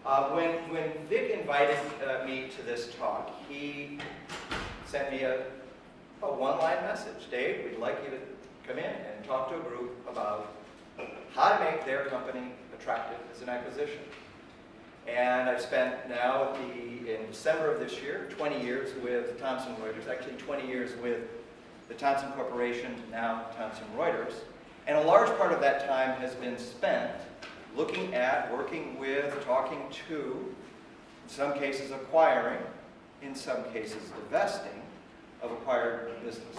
When Vic invited me to this talk, he sent me a one-line message. Dave, we'd like you to come in and talk to a group about how to make their company attractive as an acquisition. And I've spent now, in December of this year, 20 years with Thomson Reuters, actually 20 years with the Thomson Corporation, now Thomson Reuters. And a large part of that time has been spent looking at, working with, talking to, in some cases acquiring, in some cases divesting of acquired businesses.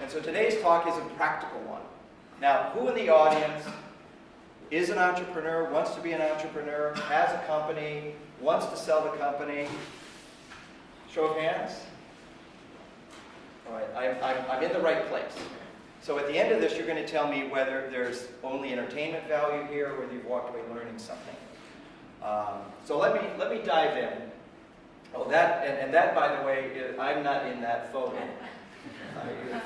And so today's talk is a practical one. Now, who in the audience is an entrepreneur, wants to be an entrepreneur, has a company, wants to sell the company? Show of hands. All right, I'm in the right place. So at the end of this, you're going to tell me whether there's only entertainment value here or whether you've walked away learning something. So let me dive in. Oh, that, that, by the way, I'm not in that photo.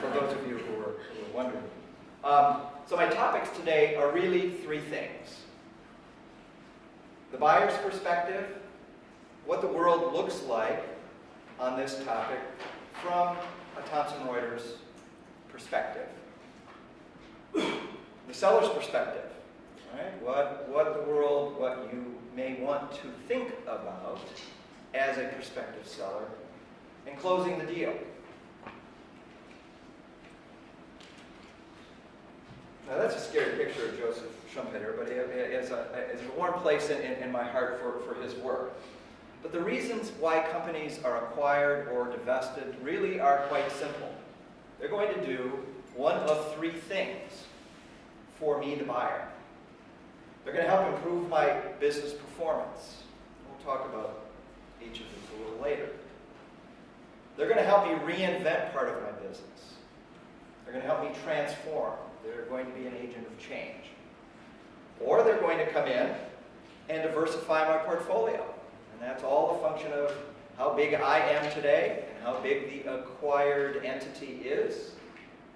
For those of you who are wondering. So my topics today are really three things. The buyer's perspective, what the world looks like on this topic from a Thomson Reuters perspective. The seller's perspective, right? What the world, what you may want to think about as a prospective seller, and closing the deal. Now that's a scary picture of Joseph Schumpeter, but it's a warm place in my heart for his work. But the reasons why companies are acquired or divested really are quite simple. They're going to do one of three things for me, the buyer. They're going to help improve my business performance. We'll talk about each of these a little later. They're going to help me reinvent part of my business. They're going to help me transform. They're going to be an agent of change. Or they're going to come in and diversify my portfolio. And that's all a function of how big I am today and how big the acquired entity is,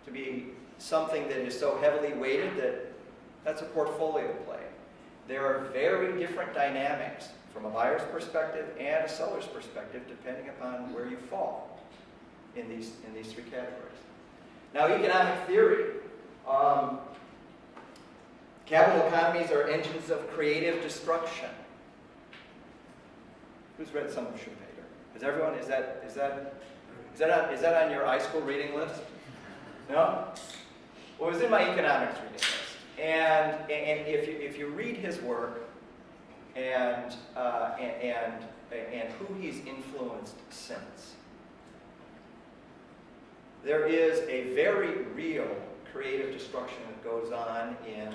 to be something that is so heavily weighted that that's a portfolio play. There are very different dynamics from a buyer's perspective and a seller's perspective, depending upon where you fall in these three categories. Now, economic theory. Capital economies are engines of creative destruction. Who's read some of Schumpeter? Is that on your high school reading list? No? Well, it was in my economics reading list. And if you read his work and who he's influenced since, there is a very real creative destruction that goes on in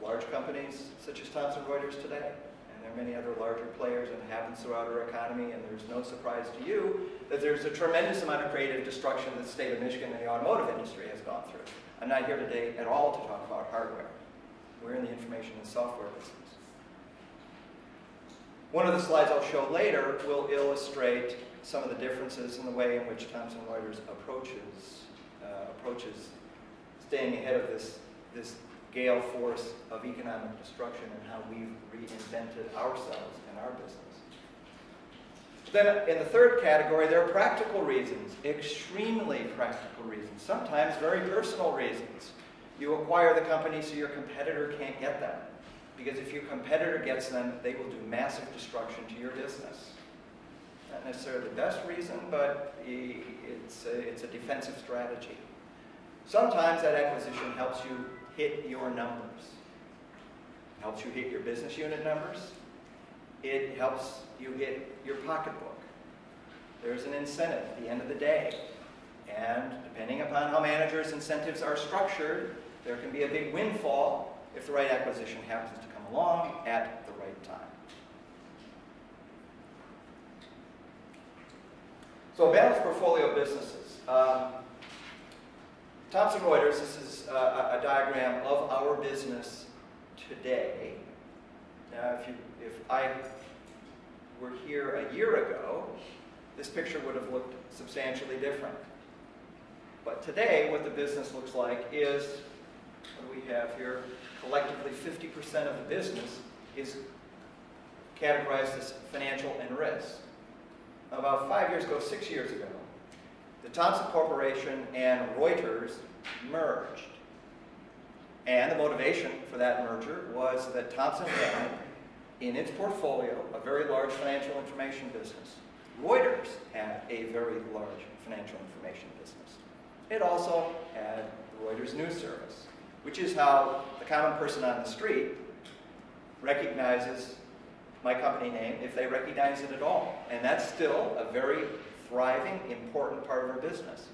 large companies such as Thomson Reuters today. And there are many other larger players, and it happens throughout our economy, and there's no surprise to you that there's a tremendous amount of creative destruction that the state of Michigan and the automotive industry has gone through. I'm not here today at all to talk about hardware. We're in the information and software business. One of the slides I'll show later will illustrate some of the differences in the way in which Thomson Reuters approaches staying ahead of this gale force of economic destruction and how we've reinvented ourselves and our business. Then in the third category, there are practical reasons, extremely practical reasons, sometimes very personal reasons. You acquire the company so your competitor can't get them. Because if your competitor gets them, they will do massive destruction to your business. Not necessarily the best reason, but it's a defensive strategy. Sometimes that acquisition helps you hit your numbers. It helps you hit your business unit numbers. It helps you hit your pocketbook. There's an incentive at the end of the day. And depending upon how managers' incentives are structured, there can be a big windfall if the right acquisition happens to come along at the right time. So balanced portfolio of businesses. Thomson Reuters, this is a diagram of our business today. Now, if I were here a year ago, this picture would have looked substantially different. But today, what the business looks like is, what do we have here? Collectively, 50% of the business is categorized as financial and risk. About 5 years ago, 6 years ago, the Thomson Corporation and Reuters merged. And the motivation for that merger was that Thomson had in its portfolio a very large financial information business. Reuters had a very large financial information business. It also had the Reuters News Service, which is how the common person on the street recognizes my company name, if they recognize it at all. And that's still a very thriving, important part of our business.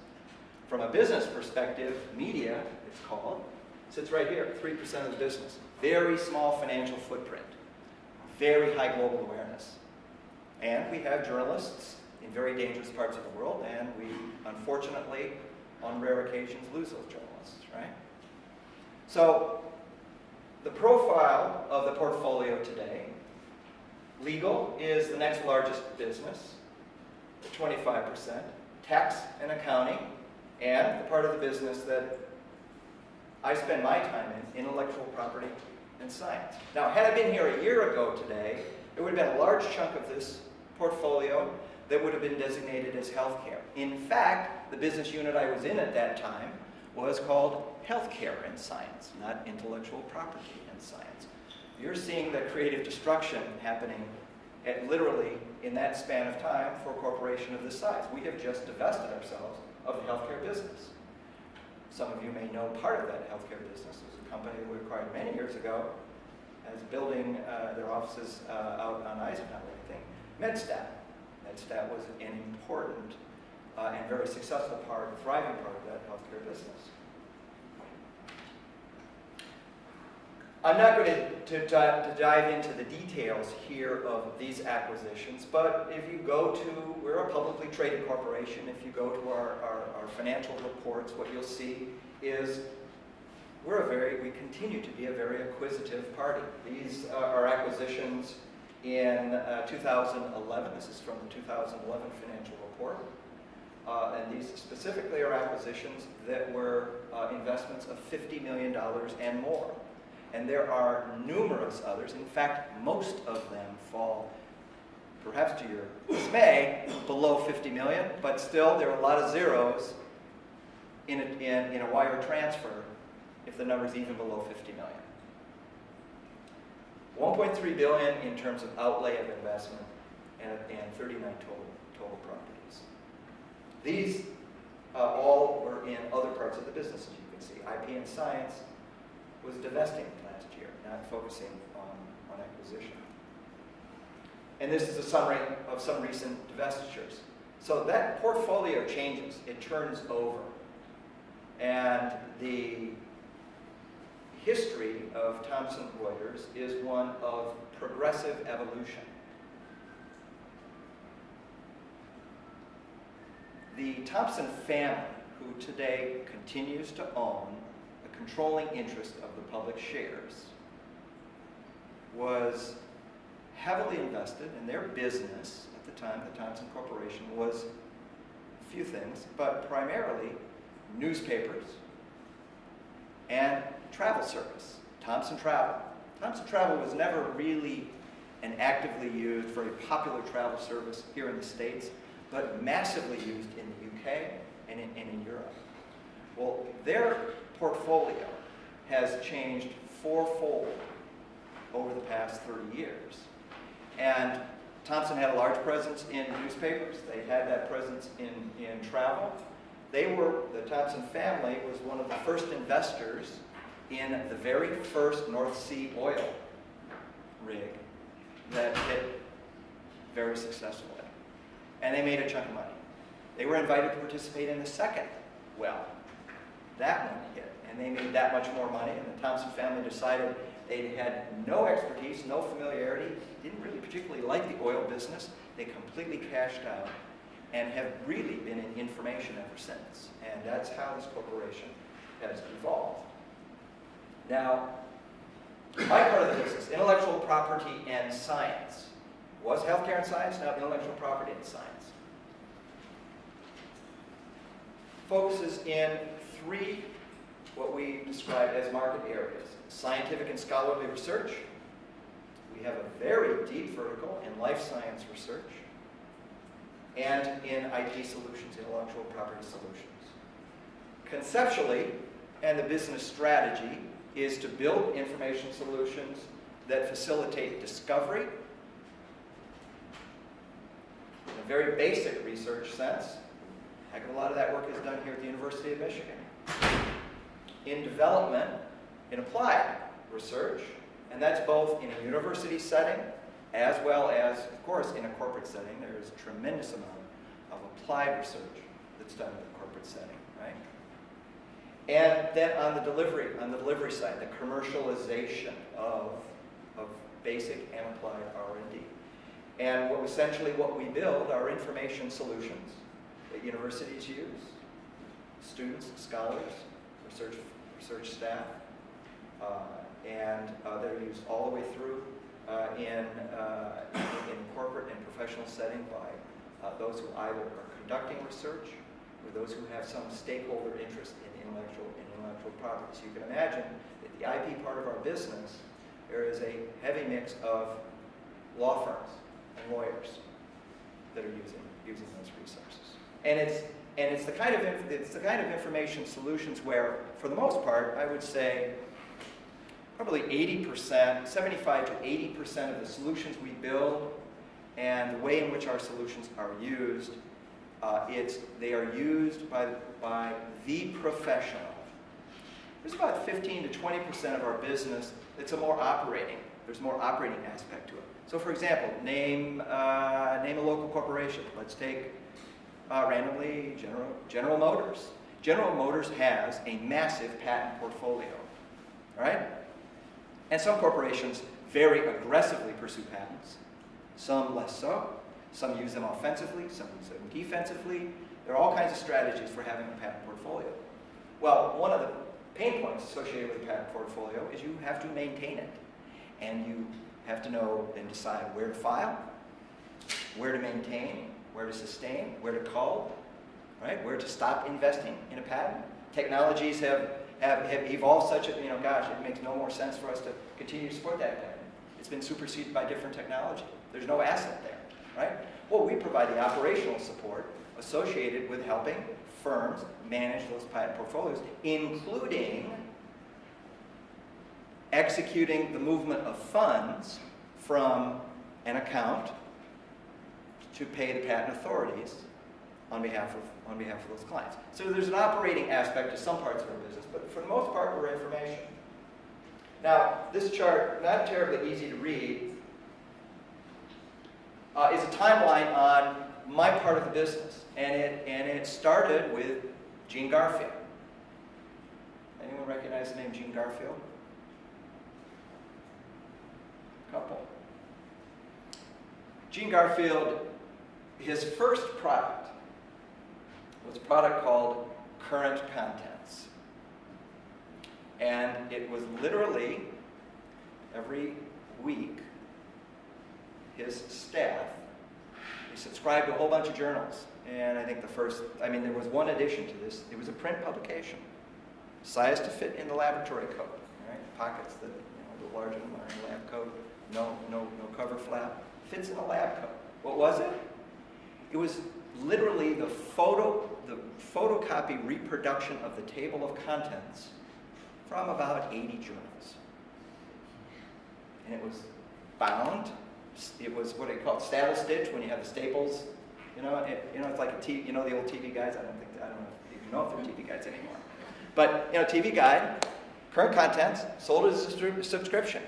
From a business perspective, media, it's called, sits right here, 3% of the business. Very small financial footprint, very high global awareness. And we have journalists in very dangerous parts of the world, and we, unfortunately, on rare occasions, lose those journalists, right? So, the profile of the portfolio today, legal is the next largest business, 25%, tax and accounting, and the part of the business that I spend my time in, intellectual property and science. Now, had I been here a year ago today, there would have been a large chunk of this portfolio that would have been designated as healthcare. In fact, the business unit I was in at that time was called healthcare and science, not intellectual property and science. You're seeing the creative destruction happening literally in that span of time for a corporation of this size. We have just divested ourselves of the healthcare business. Some of you may know part of that healthcare business. It was a company we acquired many years ago as building their offices out on Eisenhower, I think. MedStat. MedStat was an important and very successful part, a thriving part of that healthcare business. I'm not going to dive into the details here of these acquisitions, but if you go to, we're a publicly traded corporation, if you go to our financial reports, what you'll see is we continue to be a very acquisitive party. These are acquisitions in 2011. This is from the 2011 financial report. And these specifically are acquisitions that were investments of $50 million and more. And there are numerous others. In fact, most of them fall, perhaps to your dismay, below 50 million, but still there are a lot of zeros in a wire transfer if the number is even below 50 million. 1.3 billion in terms of outlay of investment and 39 total properties. These all were in other parts of the business, as you can see. IP and science was divesting last year, not focusing on acquisition. And this is a summary of some recent divestitures. So that portfolio changes, it turns over. And the history of Thomson Reuters is one of progressive evolution. The Thomson family, who today continues to own a controlling interest of the public shares, was heavily invested in their business at the time. The Thomson Corporation was a few things, but primarily newspapers and travel service, Thomson Travel. Thomson Travel was never really an actively used, very popular travel service here in the States, but massively used in the UK and in Europe. Well, their portfolio has changed fourfold over the past 30 years. And Thomson had a large presence in newspapers. They had that presence in travel. The Thomson family was one of the first investors in the very first North Sea oil rig that hit very successfully. And they made a chunk of money. They were invited to participate in the second well. That one hit, and they made that much more money, and the Thomson family decided they had no expertise, no familiarity, didn't really particularly like the oil business. They completely cashed out and have really been in information ever since. And that's how this corporation has evolved. Now, my part of the business, intellectual property and science, was healthcare and science, now intellectual property and science. Focuses in three, what we describe as market areas: scientific and scholarly research, We have a very deep vertical in life science research and in IP solutions, intellectual property solutions. Conceptually, and the business strategy is to build information solutions that facilitate discovery in a very basic research sense. A heck of a lot of that work is done here at the University of Michigan. In development, in applied research, and that's both in a university setting as well as, of course, in a corporate setting. There is a tremendous amount of applied research that's done in the corporate setting, right? And then on the delivery side, the commercialization of basic and applied R&D. And essentially what we build are information solutions that universities use, students, scholars, research staff, and they're used all the way through in corporate and professional setting by those who either are conducting research or those who have some stakeholder interest in intellectual property. So you can imagine that the IP part of our business, there is a heavy mix of law firms and lawyers that are using those resources. And it's the kind of information solutions where, for the most part, I would say probably 80%, 75 to 80% of the solutions we build and the way in which our solutions are used, they are used by the professional. There's about 15 to 20% of our business that's there's more operating aspect to it. So for example, name a local corporation. Let's take randomly General Motors. General Motors has a massive patent portfolio, all right? And some corporations very aggressively pursue patents, some less so. Some use them offensively, some use them defensively. There are all kinds of strategies for having a patent portfolio. Well, one of the pain points associated with a patent portfolio is you have to maintain it. And you have to know and decide where to file, where to maintain, where to sustain, where to cull, right? Where to stop investing in a patent. Technologies have evolved such that, gosh, it makes no more sense for us to continue to support that patent. It's been superseded by different technology. There's no asset there, right? Well, we provide the operational support associated with helping firms manage those patent portfolios, including executing the movement of funds from an account to pay the patent authorities on behalf of those clients. So there's an operating aspect to some parts of our business, but for the most part, we're information. Now, this chart, not terribly easy to read, is a timeline on my part of the business, and it started with Gene Garfield. Anyone recognize the name Gene Garfield? Couple. Gene Garfield, his first product was a product called Current Contents. And it was literally every week, his staff, he subscribed to a whole bunch of journals. And I think there was one addition to this. It was a print publication, size to fit in the laboratory coat, right? Pockets that, a little larger than my lab coat. No cover flap. Fits in a lab coat. What was it? It was literally the photocopy reproduction of the table of contents from about 80 journals. And it was bound. It was what they call staple stitch when you have the staples. It's like the old TV guides. I don't even know if they're TV guides anymore. But TV guide, Current Contents, sold as a subscription.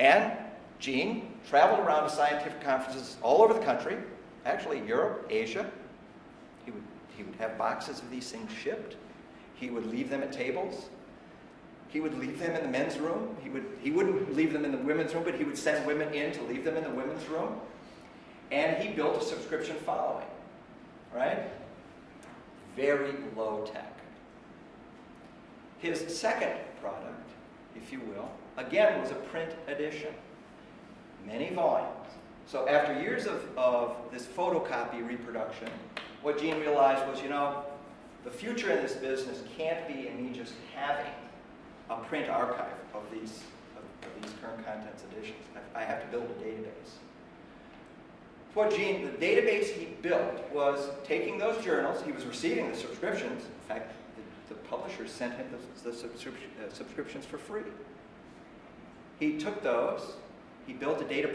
And Gene traveled around to scientific conferences all over the country, actually Europe, Asia. He would have boxes of these things shipped. He would leave them at tables. He would leave them in the men's room. He wouldn't leave them in the women's room, but he would send women in to leave them in the women's room. And he built a subscription following, right? Very low tech. His second product, if you will, again, was a print edition. Many volumes. So after years of this photocopy reproduction, what Gene realized was, the future in this business can't be in me just having a print archive of these of these current contents editions. I have to build a database. The database he built was taking those journals. He was receiving the subscriptions. In fact, the publishers sent him the subscriptions for free. He took those, he built a data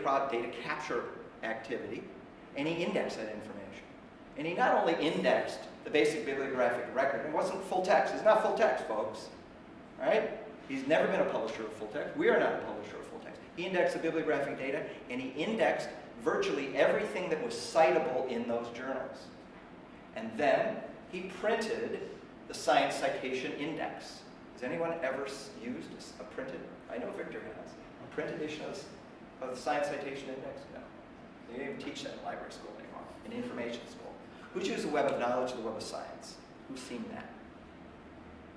capture activity, and he indexed that information. And he not only indexed the basic bibliographic record, it wasn't full text. It's not full text, folks. Right? He's never been a publisher of full text. We are not a publisher of full text. He indexed the bibliographic data, and he indexed virtually everything that was citable in those journals. And then he printed the Science Citation Index. Has anyone ever used a printed, I know Victor has, a print edition of the Science Citation Index? No. They don't even teach that in library school anymore, in information school. Who's used the Web of Knowledge, the Web of Science? Who's seen that?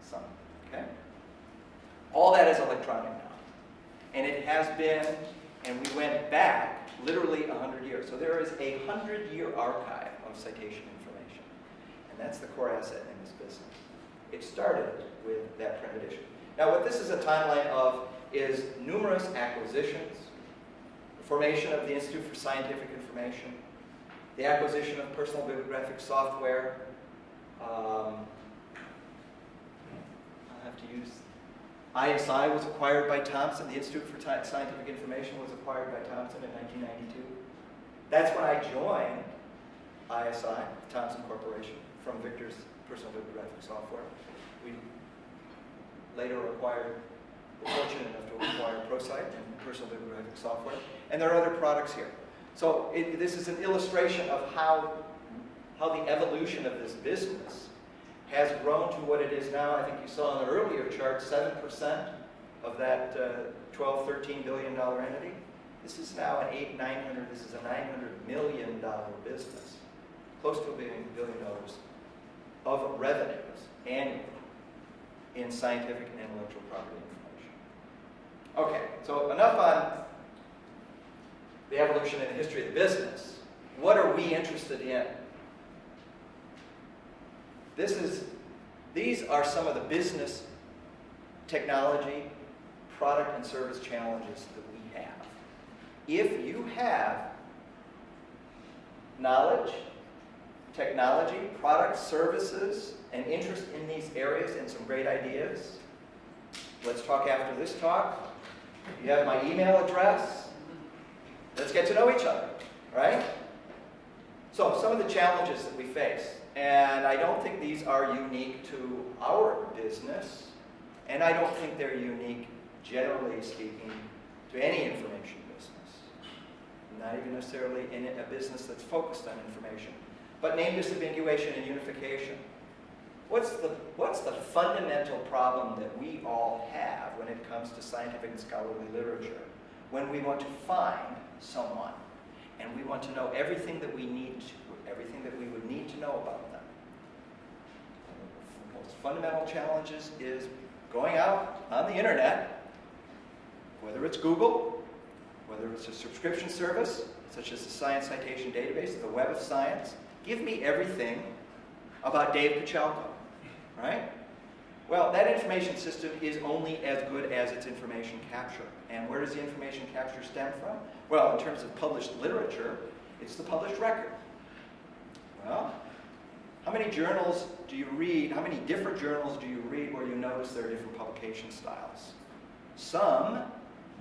Some, okay? All that is electronic now. And it has been, and we went back literally 100 years. So there is a 100-year archive of citation information. And that's the core asset in this business. It started with that print edition. Now what this is a timeline of is numerous acquisitions, the formation of the Institute for Scientific Information, the acquisition of personal bibliographic software. I'll have to use ISI was acquired by Thomson. The Institute for Scientific Information was acquired by Thomson in 1992. That's when I joined ISI, Thomson Corporation, from Victor's personal bibliographic software. We later were fortunate enough to acquire ProCite and personal bibliographic software. And there are other products here. So this is an illustration of how the evolution of this business has grown to what it is now. I think you saw on the earlier chart, 7% of that $12, $13 billion entity. This is now an this is a $900 million business, close to $1 billion of revenues annually in scientific and intellectual property information. Okay, so enough on the evolution and the history of the business. What are we interested in? These are some of the business, technology, product, and service challenges that we have. If you have knowledge, technology, products, services, and interest in these areas and some great ideas, let's talk after this talk. You have my email address. Let's get to know each other, right? So, some of the challenges that we face. And I don't think these are unique to our business, and I don't think they're unique, generally speaking, to any information business. Not even necessarily in a business that's focused on information. But name disambiguation and unification. What's the fundamental problem that we all have when it comes to scientific and scholarly literature? When we want to find someone, and we want to know everything that we would need to know about them. The most fundamental challenges is going out on the internet, whether it's Google, whether it's a subscription service, such as the Science Citation Database, the Web of Science. Give me everything about Dave Kochalko, right? Well, that information system is only as good as its information capture. And where does the information capture stem from? Well, in terms of published literature, it's the published record. Well, how many journals do you read? How many different journals do you read where you notice there are different publication styles? Some,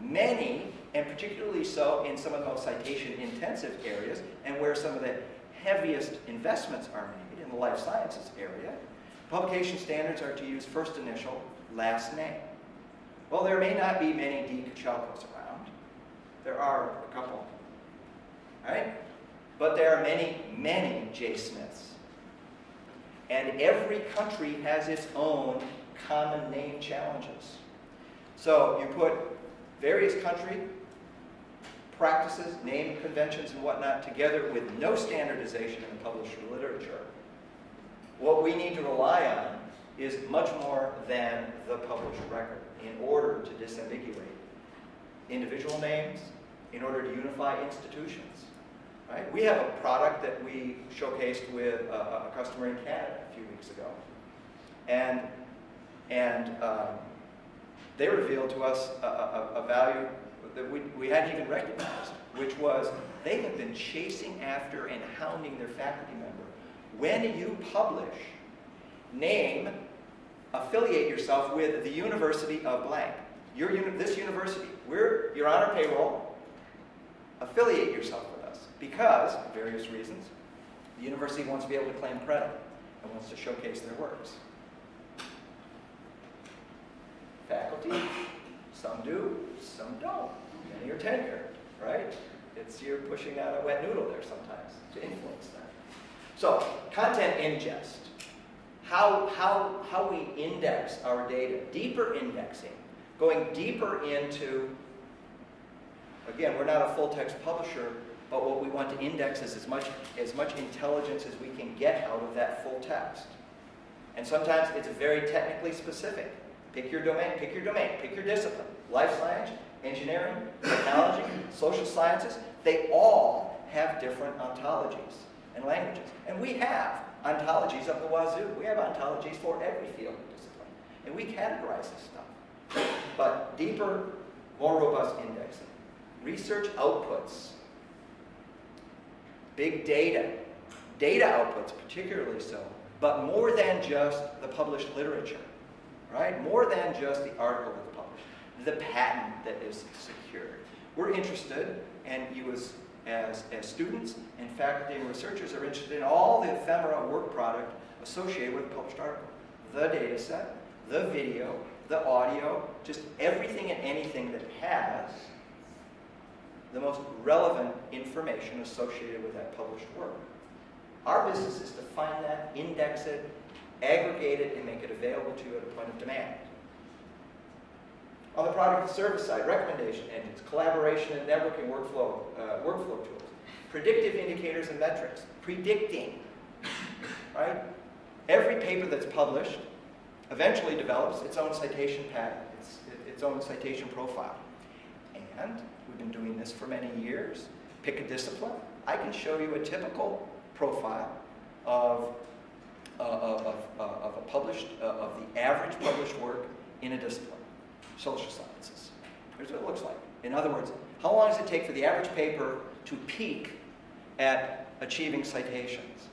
many, and particularly so in some of the most citation-intensive areas and where some of the heaviest investments are made in the life sciences area. Publication standards are to use first initial, last name. Well, there may not be many D. Kochalkos around. There are a couple, right? But there are many, many J. Smiths. And every country has its own common name challenges. So you put various country practices, name conventions and whatnot together with no standardization in the published literature. What we need to rely on is much more than the published record in order to disambiguate individual names, in order to unify institutions. Right? We have a product that we showcased with a customer in Canada a few weeks ago. And they revealed to us a value that we hadn't even recognized, which was they have been chasing after and hounding their faculty member. When you publish, affiliate yourself with the University of blank. This university, you're on our payroll. Affiliate yourself with us because, for various reasons, the university wants to be able to claim credit and wants to showcase their works. Faculty, some do, some don't. Many are tenured, right? You're pushing out a wet noodle there sometimes to influence that. So, content ingest. How we index our data. Deeper indexing. Going deeper into, again, we're not a full text publisher, but what we want to index is as much intelligence as we can get out of that full text. And sometimes it's very technically specific. Pick your domain, pick your discipline. Life science, engineering, technology, social sciences, they all have different ontologies and languages. And we have ontologies up the wazoo. We have ontologies for every field of discipline. And we categorize this stuff. But deeper, more robust indexing. Research outputs. Big data. Data outputs particularly so. But more than just the published literature. Right? More than just the article that's published. The patent that is secured. We're interested, and you as students and faculty and researchers are interested in all the ephemera work product associated with a published article. The data set, the video, the audio, just everything and anything that has the most relevant information associated with that published work. Our business is to find that, index it, aggregate it, and make it available to you at a point of demand. On the product and service side, recommendation engines, collaboration and networking workflow tools, predictive indicators and metrics, predicting, right? Every paper that's published eventually develops its own citation pattern, its own citation profile. And we've been doing this for many years. Pick a discipline. I can show you a typical profile of the average published work in a discipline. Social sciences. Here's what it looks like. In other words, how long does it take for the average paper to peak at achieving citations?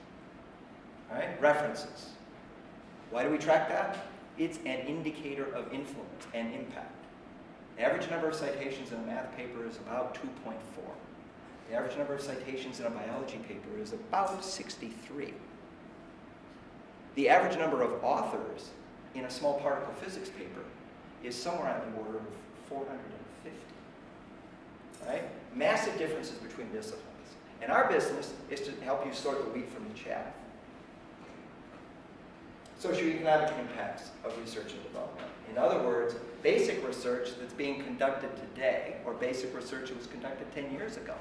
All right? References. Why do we track that? It's an indicator of influence and impact. The average number of citations in a math paper is about 2.4. The average number of citations in a biology paper is about 63. The average number of authors in a small particle physics paper is somewhere on the order of 450. Right? Massive differences between disciplines. And our business is to help you sort the wheat from the chaff. Socioeconomic impacts of research and development. In other words, basic research that's being conducted today, or basic research that was conducted 10 years ago.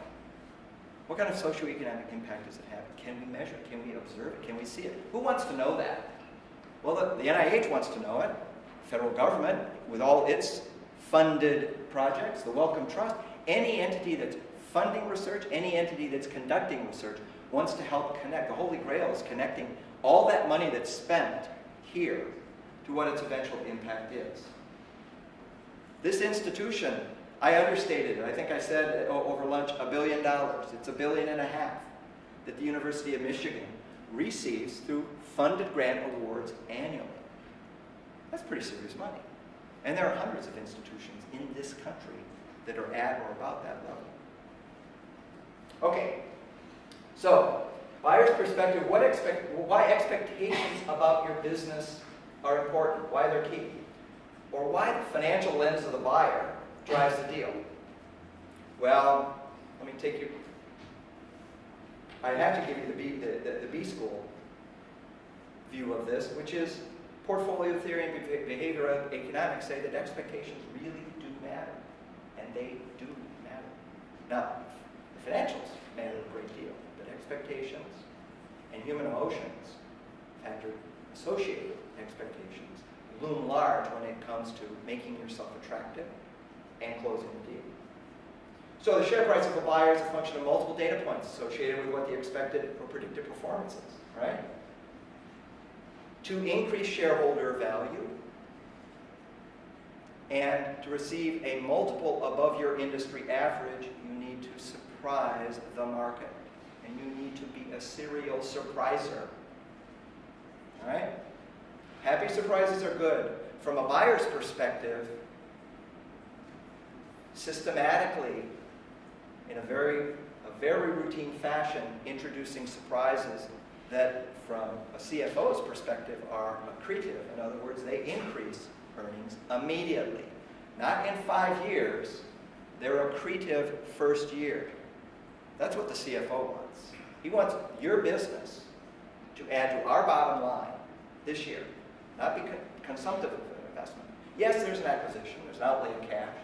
What kind of socioeconomic impact does it have? Can we measure it? Can we observe it? Can we see it? Who wants to know that? Well, the NIH wants to know it. Federal government, with all its funded projects, the Wellcome Trust, any entity that's funding research, any entity that's conducting research, wants to help connect. The Holy Grail is connecting all that money that's spent here to what its eventual impact is. This institution, I understated it. I think I said over lunch, $1 billion. It's $1.5 billion that the University of Michigan receives through funded grant awards annually. That's pretty serious money. And there are hundreds of institutions in this country that are at or about that level. Okay, so buyer's perspective, why expectations about your business are important, why they're key, or why the financial lens of the buyer drives the deal. Well, let me take you, I have to give you the B school view of this, which is portfolio theory and behavioral economics say that expectations really do matter, and they do matter. Now, the financials matter a great deal, but expectations and human emotions, factor associated expectations, loom large when it comes to making yourself attractive and closing the deal. So the share price of a buyer is a function of multiple data points associated with what the expected or predicted performance is, right? To increase shareholder value, And to receive a multiple above your industry average, you need to surprise the market. And you need to be a serial surpriser. All right? Happy surprises are good. From a buyer's perspective, systematically, in a very routine fashion, introducing surprises that, from a CFO's perspective, are accretive. In other words, they increase earnings immediately. Not in 5 years. They're accretive first year. That's what the CFO wants. He wants your business to add to our bottom line this year, not be consumptive of an investment. Yes, there's an acquisition, there's an outlay of cash,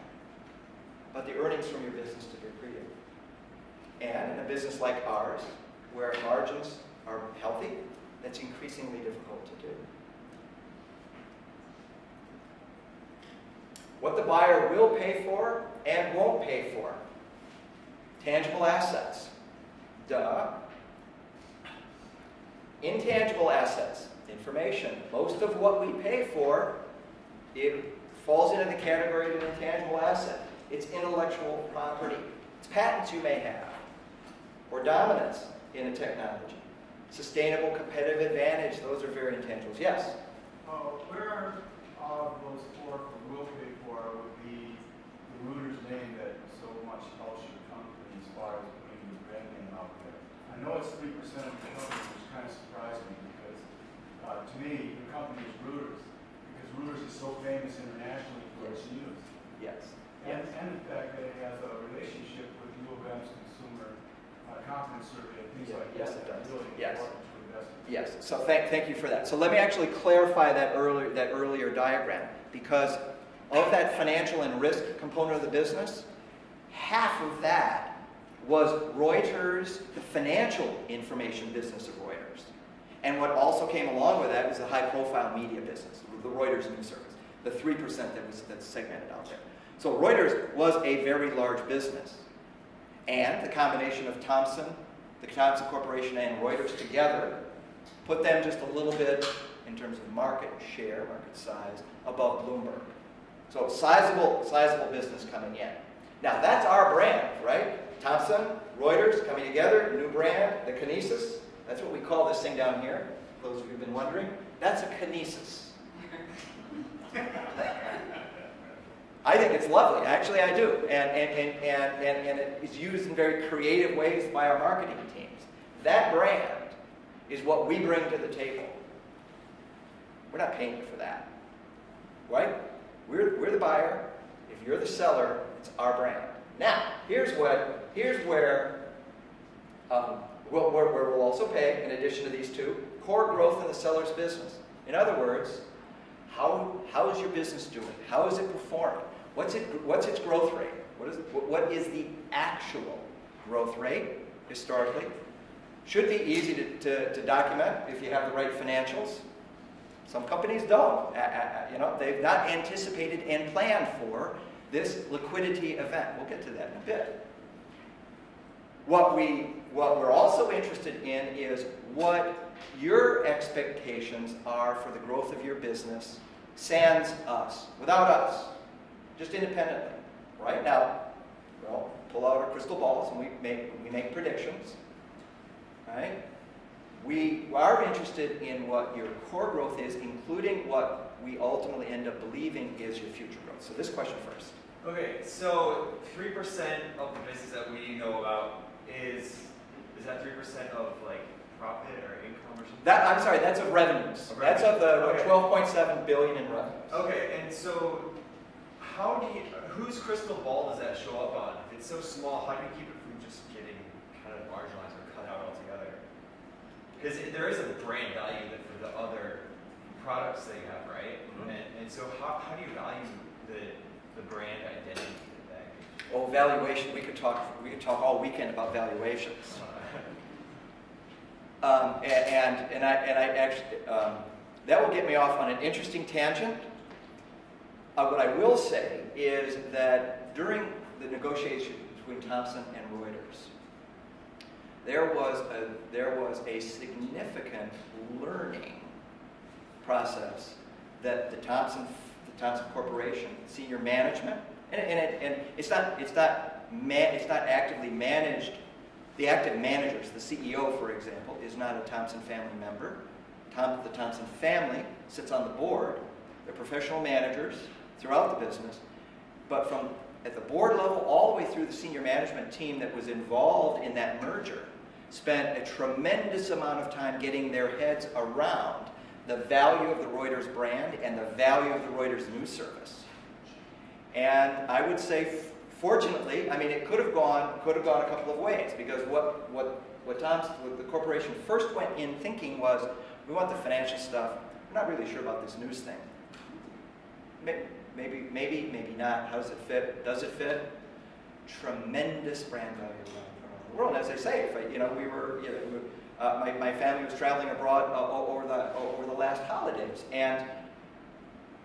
but the earnings from your business to be accretive. And in a business like ours, where margins are healthy, that's increasingly difficult to do. What the buyer will pay for and won't pay for. Tangible assets. Duh. Intangible assets. Information. Most of what we pay for, it falls into the category of an intangible asset. It's intellectual property. It's patents you may have, or dominance in a technology. Sustainable competitive advantage. Those are very intangibles. Yes? Where are those four will pay for would be the Reuters name that so much helps your company as far as putting your brand name out there. I know it's 3% of the company, which kind of surprised me because to me, your company is Reuters, because Reuters is so famous internationally for its news. Yes. And the fact that it has a relationship with U of M's consumer confidence survey and things like that. Yes, it does. Really Yes. important to investors. Yes, so thank you for that. So let me actually clarify that earlier diagram, because of that financial and risk component of the business, half of that was Reuters, the financial information business of Reuters. And what also came along with that was the high-profile media business, the Reuters news service, the 3% that's segmented out there. So Reuters was a very large business. And the combination of the Thomson Corporation and Reuters together put them just a little bit, in terms of market share, market size, above Bloomberg. So sizable business coming in. Now that's our brand, right? Thomson, Reuters coming together, new brand, the Kinesis. That's what we call this thing down here. Those of you who've been wondering, that's a Kinesis. I think it's lovely. Actually, I do. And it is used in very creative ways by our marketing teams. That brand is what we bring to the table. We're not paying you for that. Right? We're the buyer. If you're the seller, it's our brand. Now, here's where we'll also pay, in addition to these two, core growth in the seller's business. In other words, how is your business doing? How is it performing? What's its growth rate? What is the actual growth rate historically? Should be easy to document if you have the right financials. Some companies don't. They've not anticipated and planned for this liquidity event. We'll get to that in a bit. What we're also interested in is what your expectations are for the growth of your business sans us, without us, just independently. Right now, we'll pull out our crystal balls and we make predictions. Right? We are interested in what your core growth is, including what we ultimately end up believing is your future growth. So this question first. Okay, so 3% of the business that we know about is that 3% of like profit or income or something? I'm sorry, that's of revenues. Of that's of the okay. 12.7 billion in revenues. Okay, and so whose crystal ball does that show up on? If it's so small, how do you keep it from just getting kind of marginalized or cut out altogether? Because there is a brand value for the other products that you have, right? Mm-hmm. And so how do you value the brand identity today? Well, valuation, we could talk all weekend about valuations. And I actually, that will get me off on an interesting tangent. What I will say is that during the negotiation between Thomson and Reuters, there was a significant learning process that the the Thompson Corporation, senior management, and it's not actively managed. The active managers, the CEO, for example, is not a Thompson family member. The Thompson family sits on the board. They're professional managers throughout the business, but from at the board level all the way through the senior management team that was involved in that merger spent a tremendous amount of time getting their heads around the value of the Reuters brand and the value of the Reuters news service. And I would say, fortunately, I mean, it could have gone a couple of ways, because what the corporation first went in thinking was, we want the financial stuff. We're not really sure about this news thing. Maybe not. How does it fit? Does it fit? Tremendous brand value around the world. And as I say, my family was traveling abroad over the last holidays, and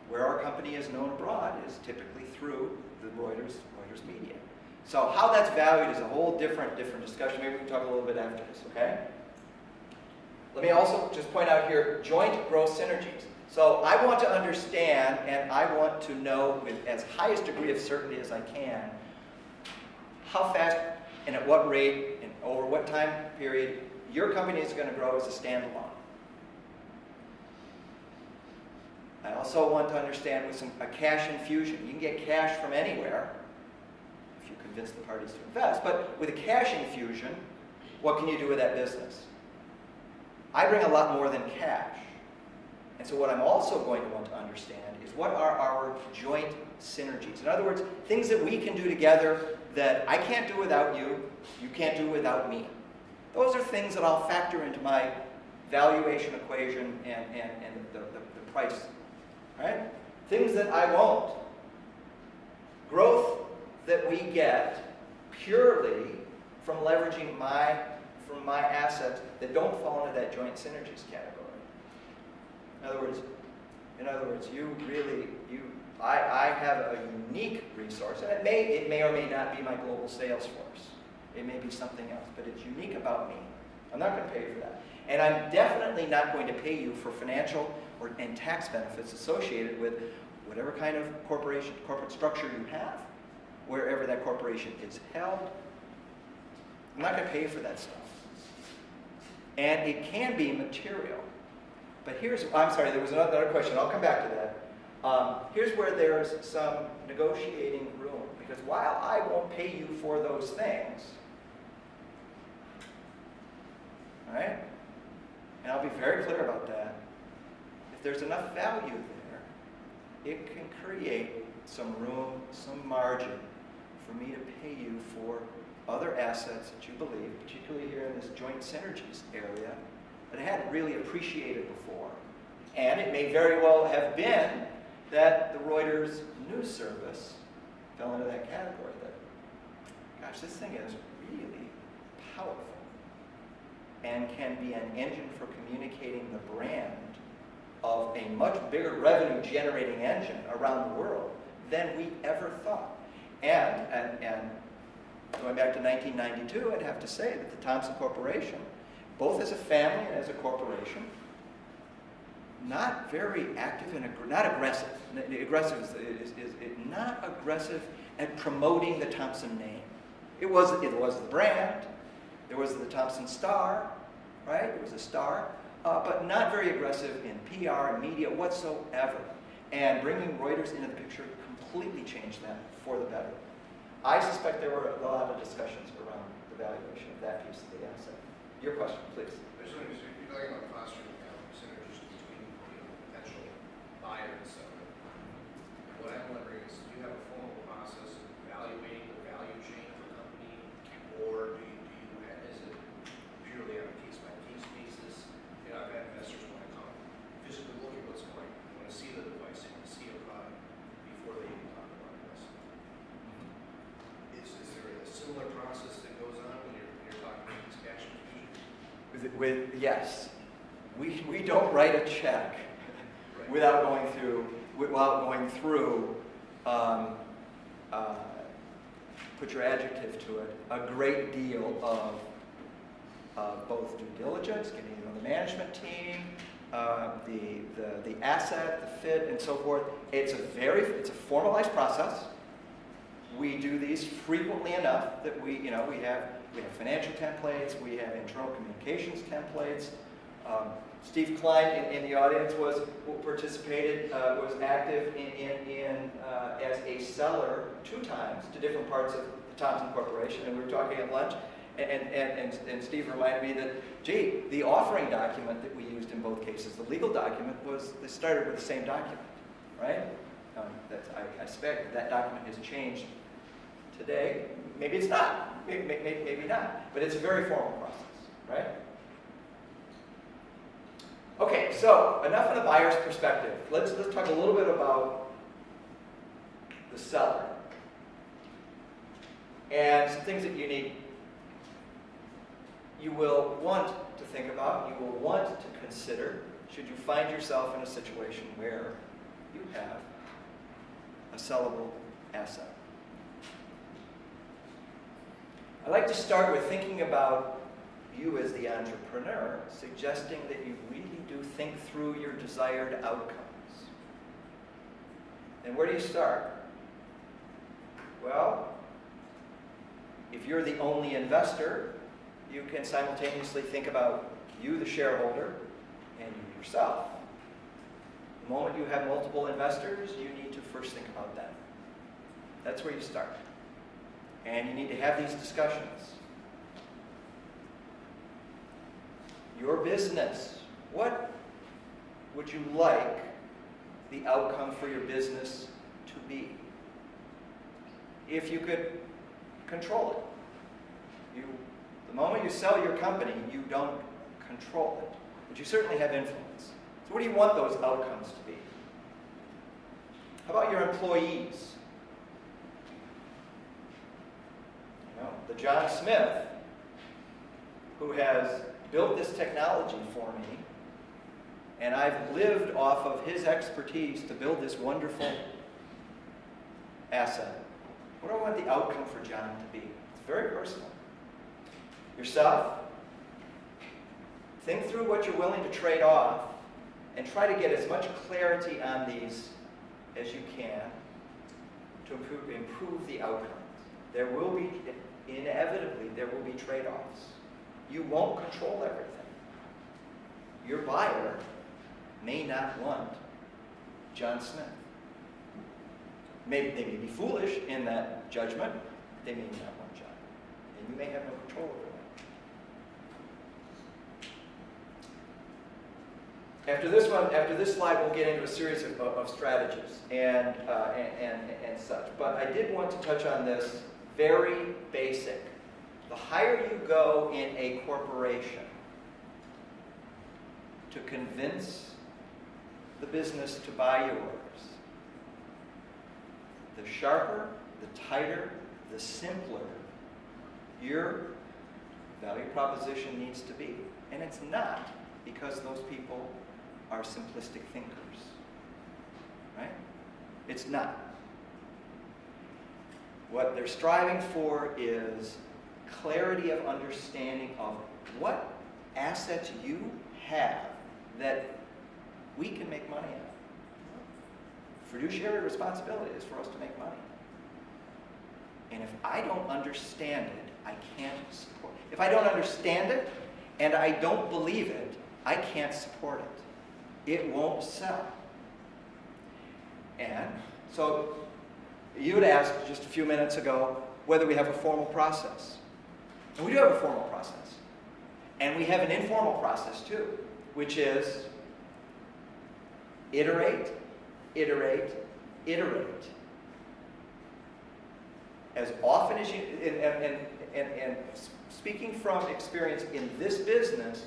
where our company is known abroad is typically through the Reuters media. So how that's valued is a whole different discussion. Maybe we can talk a little bit after this, okay? Let me also just point out here, joint growth synergies. So I want to understand, and I want to know with as highest degree of certainty as I can, how fast and at what rate and over what time period your company is going to grow as a standalone. I also want to understand with a cash infusion. You can get cash from anywhere if you convince the parties to invest, but with a cash infusion, what can you do with that business? I bring a lot more than cash. And so what I'm also going to want to understand is what are our joint synergies. In other words, things that we can do together that I can't do without you, you can't do without me. Those are things that I'll factor into my valuation equation and the price. Right? Things that I won't. Growth that we get purely from leveraging my assets that don't fall into that joint synergies category. In other words, I have a unique resource, and it may or may not be my global sales force. It may be something else, but it's unique about me. I'm not going to pay you for that. And I'm definitely not going to pay you for financial and tax benefits associated with whatever kind of corporate structure you have, wherever that corporation is held. I'm not going to pay you for that stuff. And it can be material. But I'm sorry, there was another question. I'll come back to that. Here's where there's some negotiating room. Because while I won't pay you for those things, all right? And I'll be very clear about that. If there's enough value there, it can create some room, some margin for me to pay you for other assets that you believe, particularly here in this joint synergies area, that I hadn't really appreciated before. And it may very well have been that the Reuters news service fell into that category. That, gosh, this thing is really powerful and can be an engine for communicating the brand of a much bigger revenue-generating engine around the world than we ever thought. And going back to 1992, I'd have to say that the Thompson Corporation, both as a family and as a corporation, not very active and not aggressive. Aggressive is not aggressive at promoting the Thompson name. It was the brand. There was the Thompson Star, right? It was a star, but not very aggressive in PR and media whatsoever. And bringing Reuters into the picture completely changed that for the better. I suspect there were a lot of discussions around the valuation of that piece of the asset. Your question, please. I just want to say, you're talking about fostering synergies between potential buyer and seller. What I'm wondering is, do you have a formal process of evaluating the value chain of the company, or is it purely on a case-by-case basis? You know, I've had investors want to come physically look at what's going on. They want to see the device, they want to see a product before they even talk about this. Is there a similar process that goes on when you're talking about these cash infusions? Yes, we don't write a check Right. without going through, put your adjective to it, a great deal of both due diligence, getting to know the management team, the asset, the fit, and so forth. It's a formalized process. We do these frequently enough that we have financial templates, we have internal communications templates. Steve Klein in the audience was active as a seller 2 times to different parts of the Thompson Corporation, and we were talking at lunch, and Steve reminded me that, gee, the offering document that we used in both cases, the legal document, they started with the same document, right? I suspect that document has changed today. Maybe it's not, maybe not, but it's a very formal process, right? Okay, so enough from the buyer's perspective. Let's talk a little bit about the seller and some things that you will want to think about, you will want to consider should you find yourself in a situation where you have a sellable asset. I'd like to start with thinking about you as the entrepreneur, suggesting that you really do think through your desired outcomes. And where do you start? Well, if you're the only investor, you can simultaneously think about you, the shareholder, and you yourself. The moment you have multiple investors, you need to first think about them. That's where you start. And you need to have these discussions. Your business, what would you like the outcome for your business to be? If you could control it. The moment you sell your company, you don't control it, but you certainly have influence. So what do you want those outcomes to be? How about your employees? The John Smith, who has built this technology for me, and I've lived off of his expertise to build this wonderful asset. What do I want the outcome for John to be? It's very personal. Yourself, think through what you're willing to trade off and try to get as much clarity on these as you can to improve the outcomes. Inevitably, there will be trade-offs. You won't control everything. Your buyer may not want John Smith. They may be foolish in that judgment. They may not want John. And you may have no control over that. After this slide, we'll get into a series of strategies and such. But I did want to touch on this very basic. The higher you go in a corporation to convince the business to buy yours, the sharper, the tighter, the simpler your value proposition needs to be. And it's not because those people are simplistic thinkers, right? It's not. What they're striving for is clarity of understanding of what assets you have that we can make money on. Fiduciary responsibility is for us to make money. And if I don't understand it, I can't support it. If I don't understand it and I don't believe it, I can't support it. It won't sell. And so you had asked just a few minutes ago whether we have a formal process. And we do have a formal process. And we have an informal process too, which is iterate, iterate, iterate. As often as you, and speaking from experience in this business,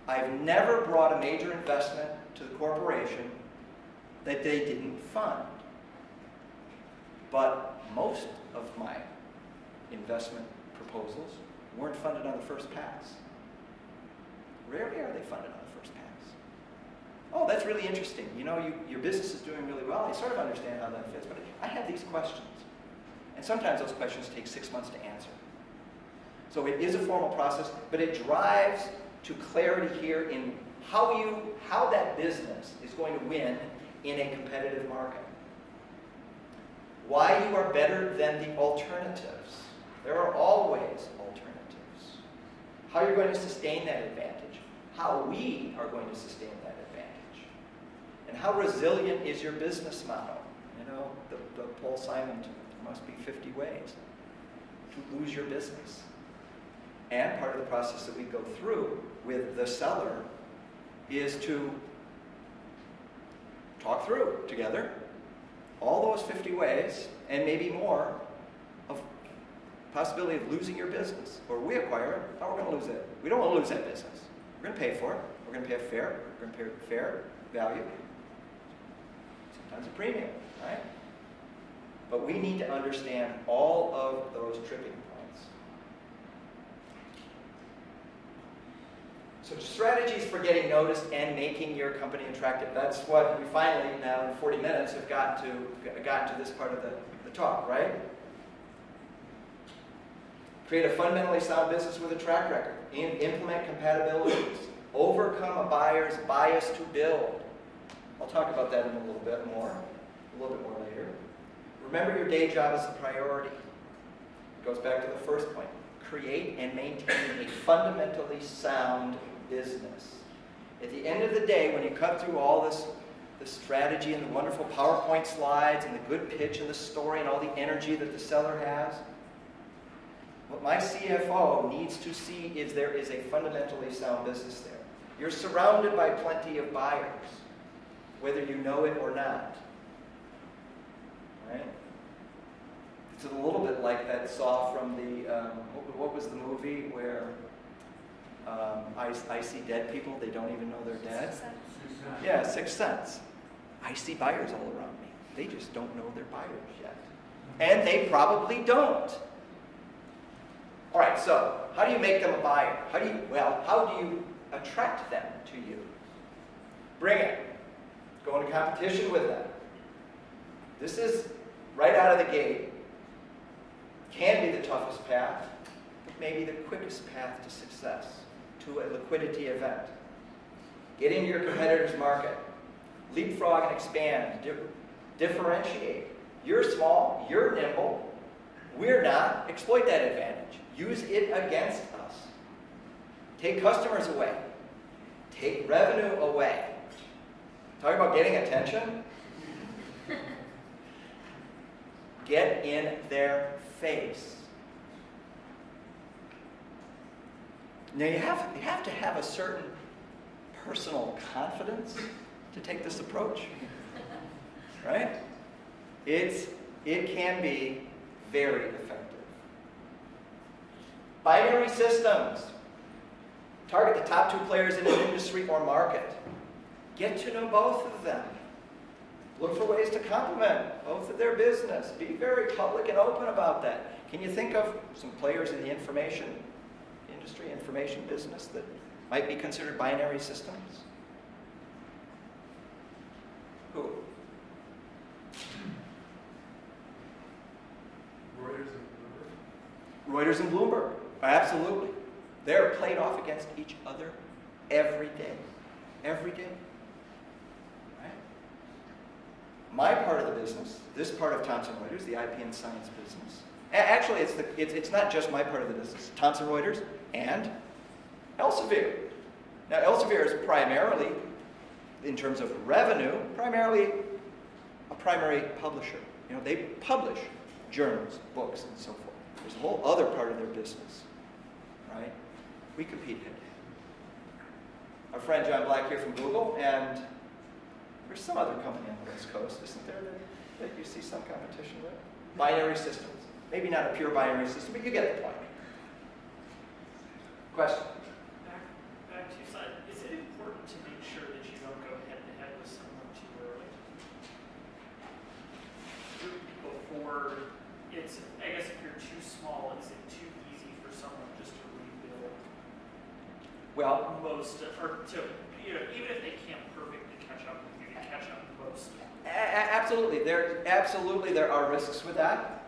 I've never brought a major investment to the corporation that they didn't fund. But most of my investment proposals weren't funded on the first pass. Rarely are they funded on the first pass. Oh, that's really interesting. You know, your business is doing really well. I sort of understand how that fits, but I have these questions. And sometimes those questions take 6 months to answer. So it is a formal process, but it drives to clarity here in how that business is going to win in a competitive market. Why you are better than the alternatives. There are always alternatives. How you're going to sustain that advantage. How we are going to sustain that advantage. And how resilient is your business model. You know, the Paul Simon, there must be 50 ways to lose your business. And part of the process that we go through with the seller is to talk through together all those 50 ways, and maybe more, of possibility of losing your business. Or we acquire it, how are we going to lose it? We don't want to lose that business. We're going to pay for it. We're going to pay a fair value. Sometimes a premium, right? But we need to understand all of those tripping points. So strategies for getting noticed and making your company attractive. That's what we finally, now in 40 minutes, have gotten to this part of the talk, right? Create a fundamentally sound business with a track record. Implement compatibilities. Overcome a buyer's bias to build. I'll talk about that in a little bit more later. Remember your day job is a priority. It goes back to the first point. Create and maintain a fundamentally sound business. At the end of the day, when you cut through all this strategy and the wonderful PowerPoint slides and the good pitch and the story and all the energy that the seller has, what my CFO needs to see is there is a fundamentally sound business there. You're surrounded by plenty of buyers, whether you know it or not. Right? It's a little bit like that saw from the, what was the movie where I see dead people, they don't even know they're dead? Yeah, Sixth Sense. I see buyers all around me. They just don't know they're buyers yet. And they probably don't. All right, so how do you make them a buyer? How do you attract them to you? Bring it. Go into competition with them. This is right out of the gate. Can be the toughest path, but maybe the quickest path to success, to a liquidity event. Get into your competitor's market. Leapfrog and expand. Differentiate. You're small, you're nimble, we're not. Exploit that advantage. Use it against us. Take customers away. Take revenue away. Talk about getting attention. Get in their face. Now you have to have a certain personal confidence to take this approach, right? It can be very effective. Binary systems. Target the top 2 players in an industry or market. Get to know both of them. Look for ways to complement both of their business. Be very public and open about that. Can you think of some players in the information industry, information business that might be considered binary systems? Who? Reuters and Bloomberg. Absolutely. They're played off against each other every day. Every day. Right? My part of the business, this part of Thomson Reuters, the IP and science business. Actually, it's not just my part of the business. Thomson Reuters and Elsevier. Now, Elsevier is primarily, in terms of revenue, primarily a primary publisher. You know, they publish journals, books, and so forth. There's a whole other part of their business, right? We compete in. Our friend John Black here from Google, and there's some other company on the West Coast, isn't there, that you see some competition with? Binary systems. Maybe not a pure binary system, but you get the point. Question? Back to your side. Is it important to make sure that you don't go head-to-head with someone too early? Before it's, I guess if you're too small, is it too easy for someone just to rebuild Well, most, or to, you know, even if they can't perfectly catch up with you, to catch up most? absolutely. There are risks with that.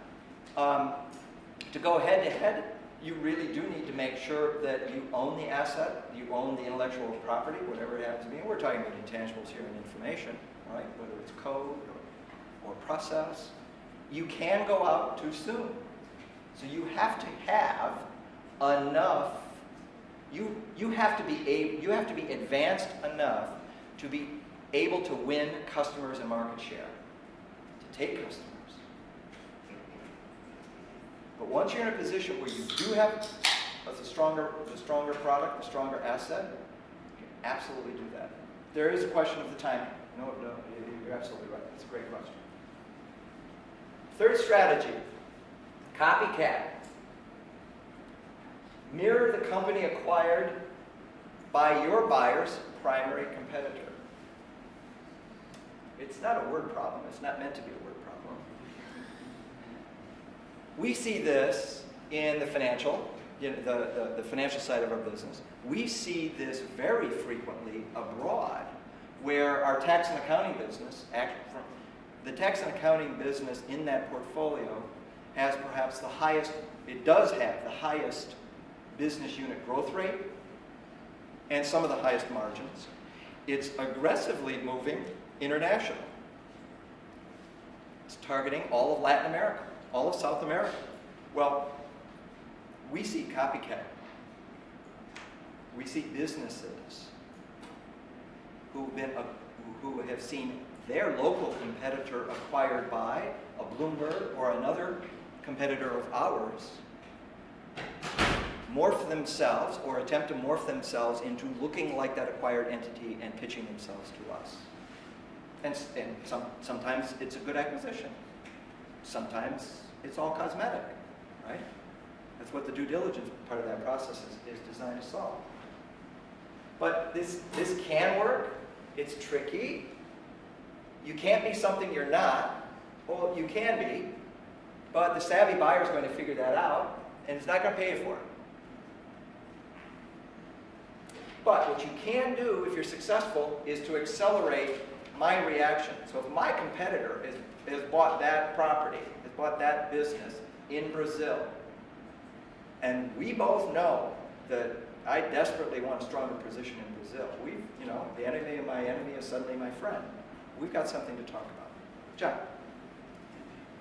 To go head-to-head, you really do need to make sure that you own the asset, you own the intellectual property, whatever it happens to be. And we're talking about intangibles here and information, right? Whether it's code or process. You can go out too soon. So you have to have enough, you have to be advanced enough to be able to win customers and market share, to take customers. But once you're in a position where you do have the stronger product, the stronger asset, you can absolutely do that. There is a question of the timing. No, you're absolutely right. That's a great question. Third strategy, copycat. Mirror the company acquired by your buyer's primary competitor. It's not a word problem. It's not meant to be a word problem. We see this in the financial, the financial side of our business. We see this very frequently abroad, where our tax and accounting business, the tax and accounting business in that portfolio has perhaps the highest, it does have the highest business unit growth rate and some of the highest margins. It's aggressively moving international. It's targeting all of Latin America, all of South America. Well, we see copycat. We see businesses who have seen their local competitor acquired by a Bloomberg or another competitor of ours morph themselves or attempt to morph themselves into looking like that acquired entity and pitching themselves to us. And sometimes it's a good acquisition. Sometimes it's all cosmetic, right? That's what the due diligence part of that process is designed to solve. But this can work. It's tricky. You can't be something you're not. Well, you can be, but the savvy buyer is going to figure that out, and it's not going to pay you for it. But what you can do, if you're successful, is to accelerate my reaction. So if my competitor has bought that property, has bought that business in Brazil, and we both know that I desperately want a stronger position in Brazil. The enemy of my enemy is suddenly my friend. We've got something to talk about. John.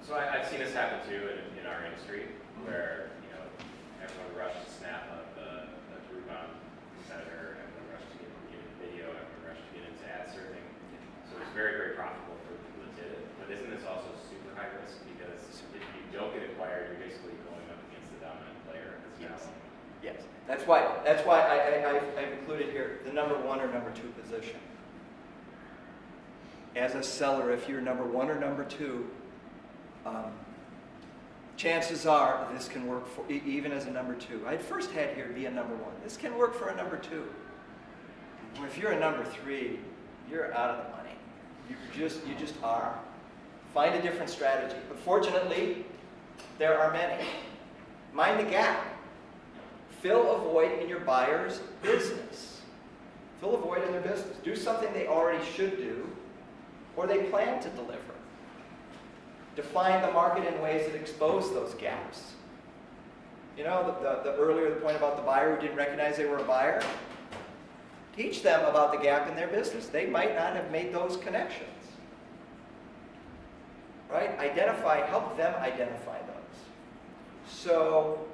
So I've seen this happen too in our industry, where everyone rushed to snap up the Groupon competitor, everyone rushed to get into video, everyone rushed to get into ad serving. So it's very, very profitable for the people that did it. But isn't this also super high risk? Because if you don't get acquired, you're basically going up against the dominant player. Yes. That's why I've included here the number one or number two position. As a seller, if you're number one or number two, chances are this can work for even as a number two. I'd first had here be a number one. This can work for a number two. Well, if you're a number three, you're out of the money. You just are. Find a different strategy. But fortunately, there are many. Mind the gap. Fill a void in your buyer's business. Fill a void in their business. Do something they already should do, or they plan to deliver. Define the market in ways that expose those gaps. The earlier the point about the buyer who didn't recognize they were a buyer. Teach them about the gap in their business. They might not have made those connections. Right? Help them identify those. So,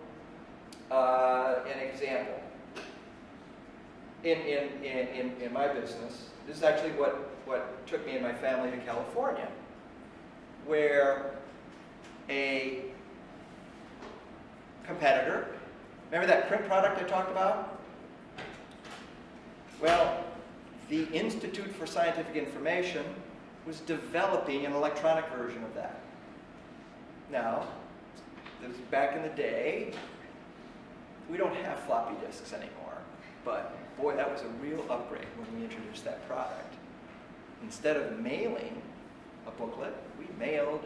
an example. In my business, this is actually what took me and my family to California, where a competitor, remember that print product I talked about? Well, the Institute for Scientific Information was developing an electronic version of that. Now, this was back in the day. We don't have floppy disks anymore, but boy, that was a real upgrade when we introduced that product. Instead of mailing a booklet, we mailed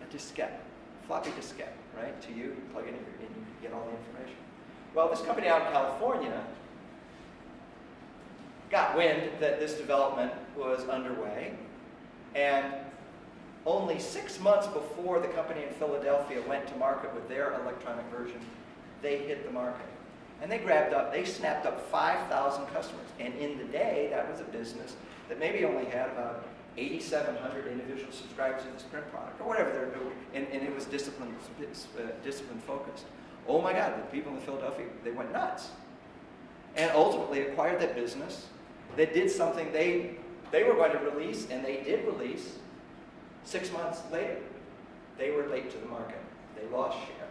a diskette, floppy diskette, right, to you. You plug it in and you get all the information. Well, this company out in California got wind that this development was underway, and only 6 months before the company in Philadelphia went to market with their electronic version, they hit the market. And they snapped up 5,000 customers. And in the day, that was a business that maybe only had about 8,700 individual subscribers to this print product, or whatever they're doing. And it was discipline focused. Oh my God, the people in Philadelphia, they went nuts. And ultimately acquired that business that did something they were going to release, and they did release 6 months later. They were late to the market. They lost share.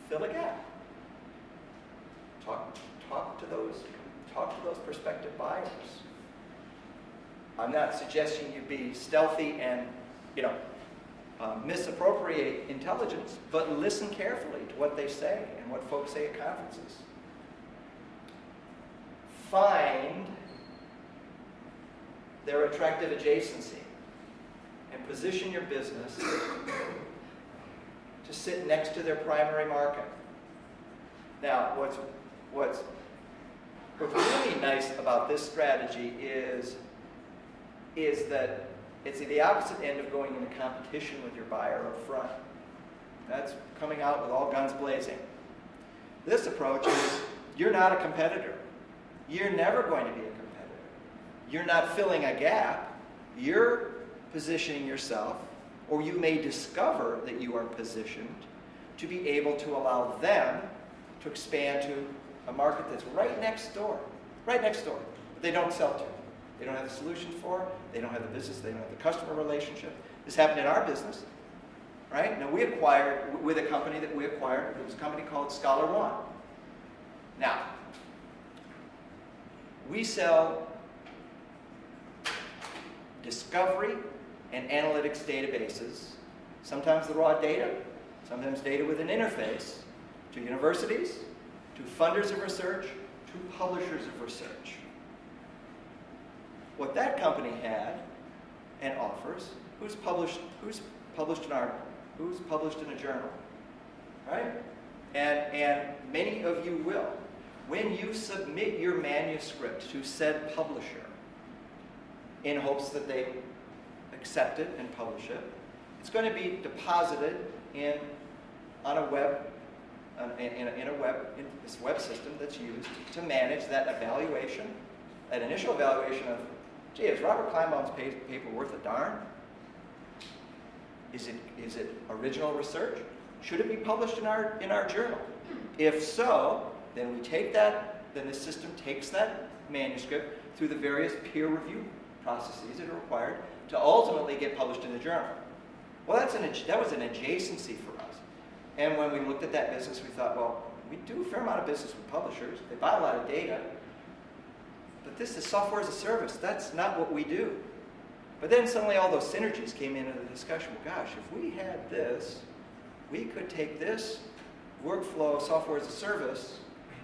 Fill a gap. Talk to those prospective buyers. I'm not suggesting you be stealthy and, misappropriate intelligence, but listen carefully to what they say and what folks say at conferences. Find their attractive adjacency and position your business to sit next to their primary market. Now, what's really nice about this strategy is that it's the opposite end of going into competition with your buyer up front. That's coming out with all guns blazing. This approach is you're not a competitor. You're never going to be a competitor. You're not filling a gap. You're positioning yourself, or you may discover that you are positioned to be able to allow them to expand to a market that's right next door, but they don't sell to. They don't have the solutions for, they don't have the business, they don't have the customer relationship. This happened in our business, right? Now, we acquired, with a company that we acquired, it was a company called Scholar One. Now, we sell discovery and analytics databases, sometimes the raw data, sometimes data with an interface, to universities, to funders of research, to publishers of research. What that company had and offers, who's published an article, who's published in a journal, right? And many of you will. When you submit your manuscript to said publisher, in hopes that they accept it and publish it, it's going to be deposited in this web system that's used to manage that evaluation, that initial evaluation of, gee, is Robert Kleinbaum's paper worth a darn? Is it original research? Should it be published in our journal? If so, then we take that, then the system takes that manuscript through the various peer review processes that are required to ultimately get published in the journal. Well, that was an adjacency for us. And when we looked at that business, we thought, well, we do a fair amount of business with publishers. They buy a lot of data. But this is software as a service. That's not what we do. But then suddenly all those synergies came into the discussion. Well, gosh, if we had this, we could take this workflow software as a service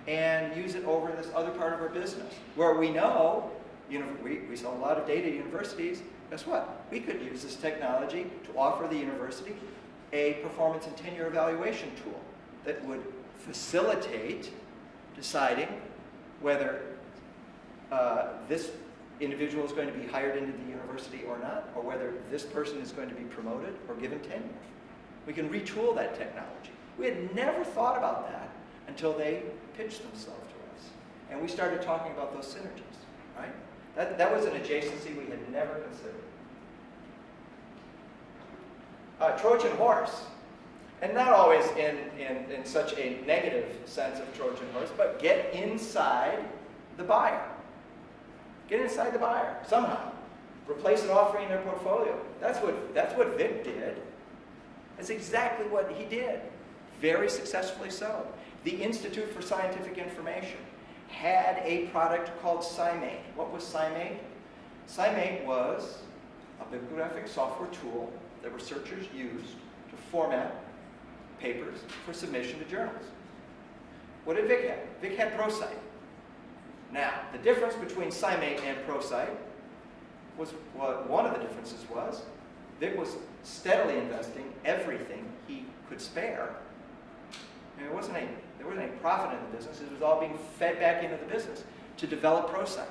and use it over this other part of our business, where we know, we sell a lot of data to universities. Guess what? We could use this technology to offer the university a performance and tenure evaluation tool that would facilitate deciding whether this individual is going to be hired into the university or not, or whether this person is going to be promoted or given tenure. We can retool that technology. We had never thought about that until they pitched themselves to us. And we started talking about those synergies, right? That was an adjacency we had never considered. Trojan horse. And not always in such a negative sense of Trojan horse, but get inside the buyer. Get inside the buyer, somehow. Replace an offering in their portfolio. That's what Vic did. That's exactly what he did. Very successfully so. The Institute for Scientific Information had a product called SciMate. What was SciMate? SciMate was a bibliographic software tool that researchers used to format papers for submission to journals. What did Vic have? Vic had ProCite. Now, the difference between SciMate and ProCite was, one of the differences was, Vic was steadily investing everything he could spare. And there wasn't any profit in the business. It was all being fed back into the business to develop ProCite.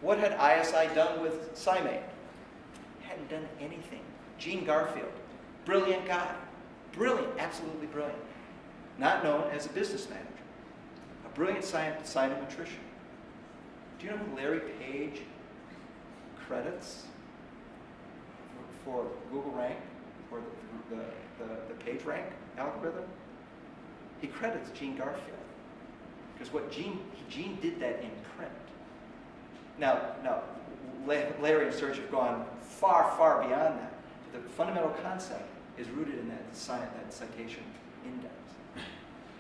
What had ISI done with SciMate? Hadn't done anything. Gene Garfield, brilliant guy. Brilliant, absolutely brilliant. Not known as a business manager. brilliant scientometrician. Do you know who Larry Page credits for Google Rank, or the PageRank algorithm? He credits Gene Garfield. Because Gene did that in print. Now, Larry and Serge have gone far, far beyond that. The fundamental concept is rooted in that citation index.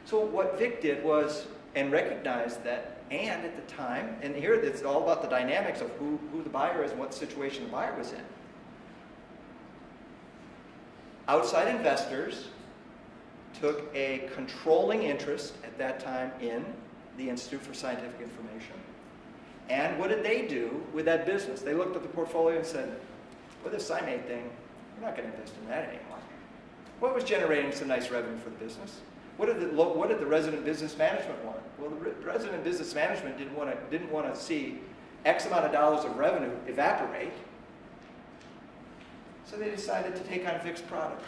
So what Vic did was, and recognized that, and at the time, and here it's all about the dynamics of who the buyer is and what situation the buyer was in. Outside investors took a controlling interest at that time in the Institute for Scientific Information. And what did they do with that business? They looked at the portfolio and said, well, this SciMate thing, we're not going to invest in that anymore. What was generating some nice revenue for the business? What did the resident business management want? Well, the resident business management didn't want to see X amount of dollars of revenue evaporate. So they decided to take on Vic's product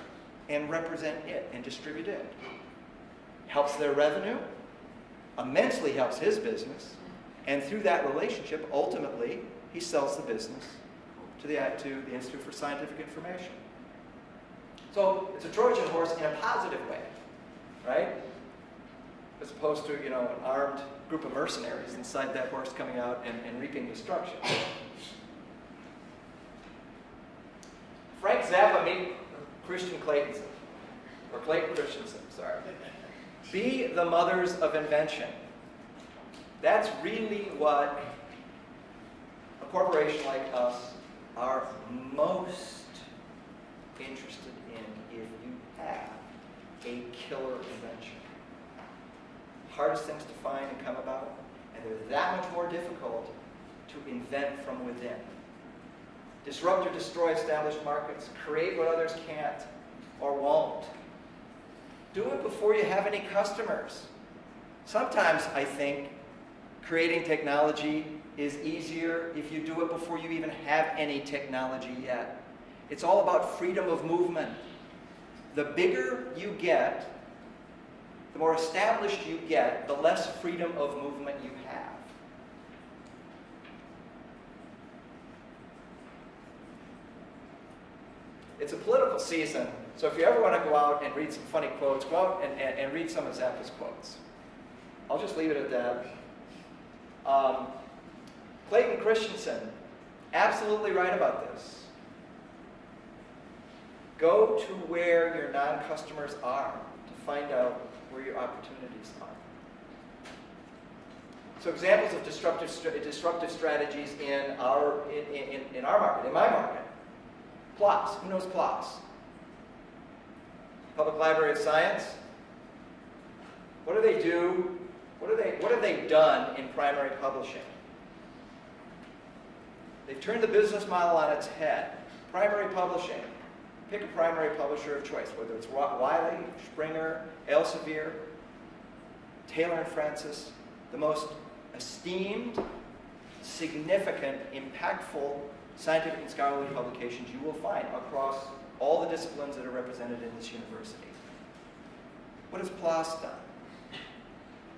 and represent it and distribute it. Helps their revenue, immensely helps his business, and through that relationship, ultimately, he sells the business to the Institute for Scientific Information. So it's a Trojan horse in a positive way, right? As opposed to, an armed group of mercenaries inside that horse coming out and reaping destruction. Frank Zappa meet Christian Clayton, or Clayton Christensen, sorry. Be the mothers of invention. That's really what a corporation like us are most interested in if you have a killer invention. Hardest things to find and come about, and they're that much more difficult to invent from within. Disrupt or destroy established markets. Create what others can't or won't. Do it before you have any customers. Sometimes I think creating technology is easier if you do it before you even have any technology yet. It's all about freedom of movement. The bigger you get, the more established you get, the less freedom of movement you have. It's a political season, so if you ever want to go out and read some funny quotes, go out and read some of Zappa's quotes. I'll just leave it at that. Clayton Christensen, absolutely right about this. Go to where your non-customers are to find out where your opportunities are. So examples of disruptive strategies in our market, in my market. PLOS. Who knows PLOS? Public Library of Science. What do they do? What have they done in primary publishing? They've turned the business model on its head. Primary publishing. Pick a primary publisher of choice, whether it's Wiley, Springer, Elsevier, Taylor and Francis, the most esteemed, significant, impactful scientific and scholarly publications you will find across all the disciplines that are represented in this university. What has PLOS done?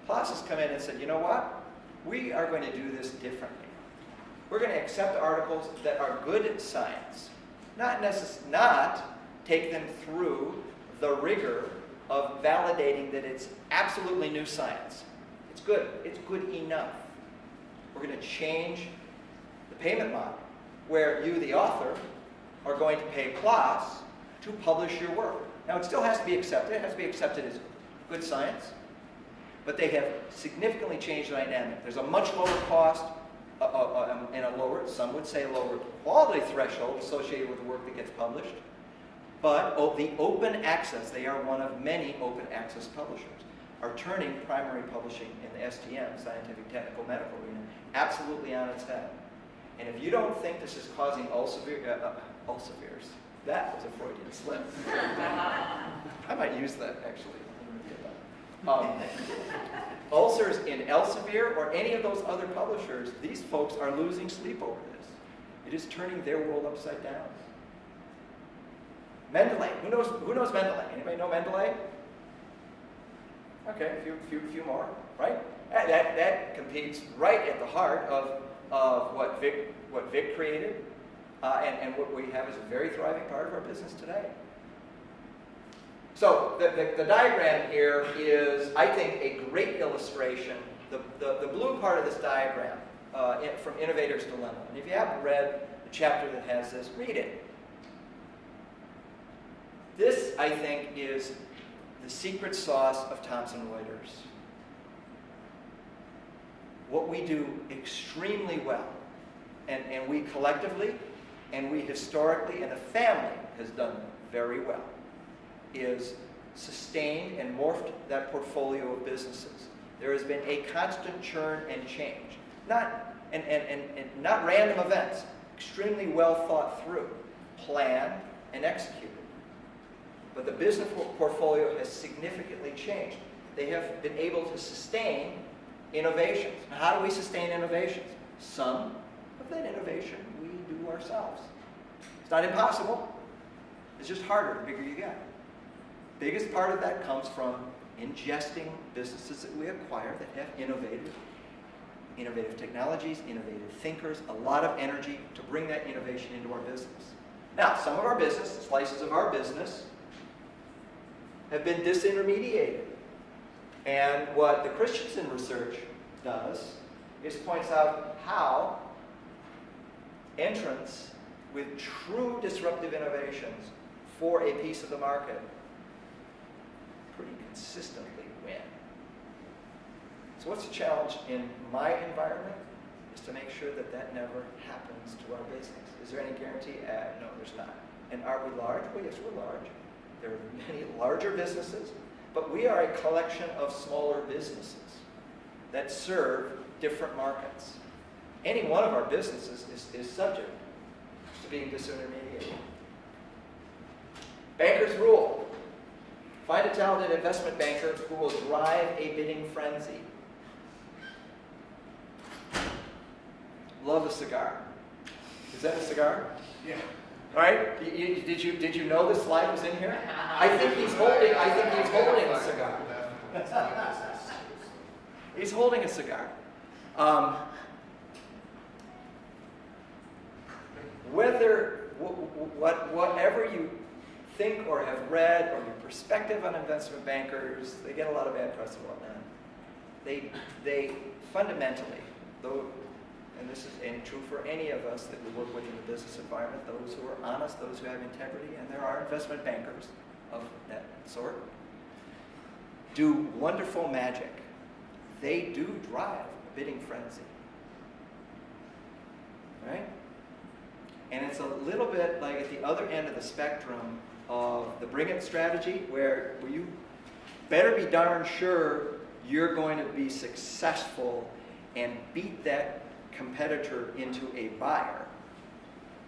PLOS has come in and said, you know what? We are going to do this differently. We're going to accept articles that are good science, not take them through the rigor of validating that it's absolutely new science. It's good enough. We're going to change the payment model, where you, the author, are going to pay PLOS to publish your work. Now, it still has to be accepted. It has to be accepted as good science. But they have significantly changed the dynamic. There's a much lower cost and a lower, some would say lower quality threshold associated with the work that gets published. But the open access, they are one of many open access publishers, are turning primary publishing in the STM, scientific, technical, medical arena, absolutely on its head. And if you don't think this is causing Elseviers, that was a Freudian slip. I might use that, actually. Ulcers in Elsevier or any of those other publishers, these folks are losing sleep over this. It is turning their world upside down. Mendeley. Who knows Mendeley? Anybody know Mendeley? Okay, a few more, right? That competes right at the heart of what Vic created, and what we have is a very thriving part of our business today. So the diagram here is, I think, a great illustration. The blue part of this diagram from Innovator's Dilemma. And if you haven't read the chapter that has this, read it. This, I think, is the secret sauce of Thomson Reuters. What we do extremely well, and we collectively, and we historically, and the family has done very well, is sustained and morphed that portfolio of businesses. There has been a constant churn and change. Not random events, extremely well thought through, planned and executed. But the business portfolio has significantly changed. They have been able to sustain innovations. Now, how do we sustain innovations? Some of that innovation we do ourselves. It's not impossible. It's just harder the bigger you get. Biggest part of that comes from ingesting businesses that we acquire that have innovative technologies, innovative thinkers, a lot of energy to bring that innovation into our business. Now, some of our business, slices of our business, have been disintermediated. And what the Christensen research does is points out how entrants with true disruptive innovations for a piece of the market pretty consistently win. So what's the challenge in my environment? Is to make sure that that never happens to our business. Is there any guarantee? No, there's not. And are we large? Well, yes, we're large. There are many larger businesses, but we are a collection of smaller businesses that serve different markets. Any one of our businesses is subject to being disintermediated. Banker's rule. Find a talented investment banker who will drive a bidding frenzy. Love a cigar. Is that a cigar? Yeah. All right. Did you know this slide was in here? I think he's holding a cigar. He's holding a cigar. Whatever you think or have read, or your perspective on investment bankers, they get a lot of bad press and whatnot. They fundamentally, though, and this is true for any of us that we work with in the business environment, those who are honest, those who have integrity, and there are investment bankers of that sort, do wonderful magic. They do drive a bidding frenzy. Right? And it's a little bit like at the other end of the spectrum of the bring it strategy, where you better be darn sure you're going to be successful and beat that competitor into a buyer,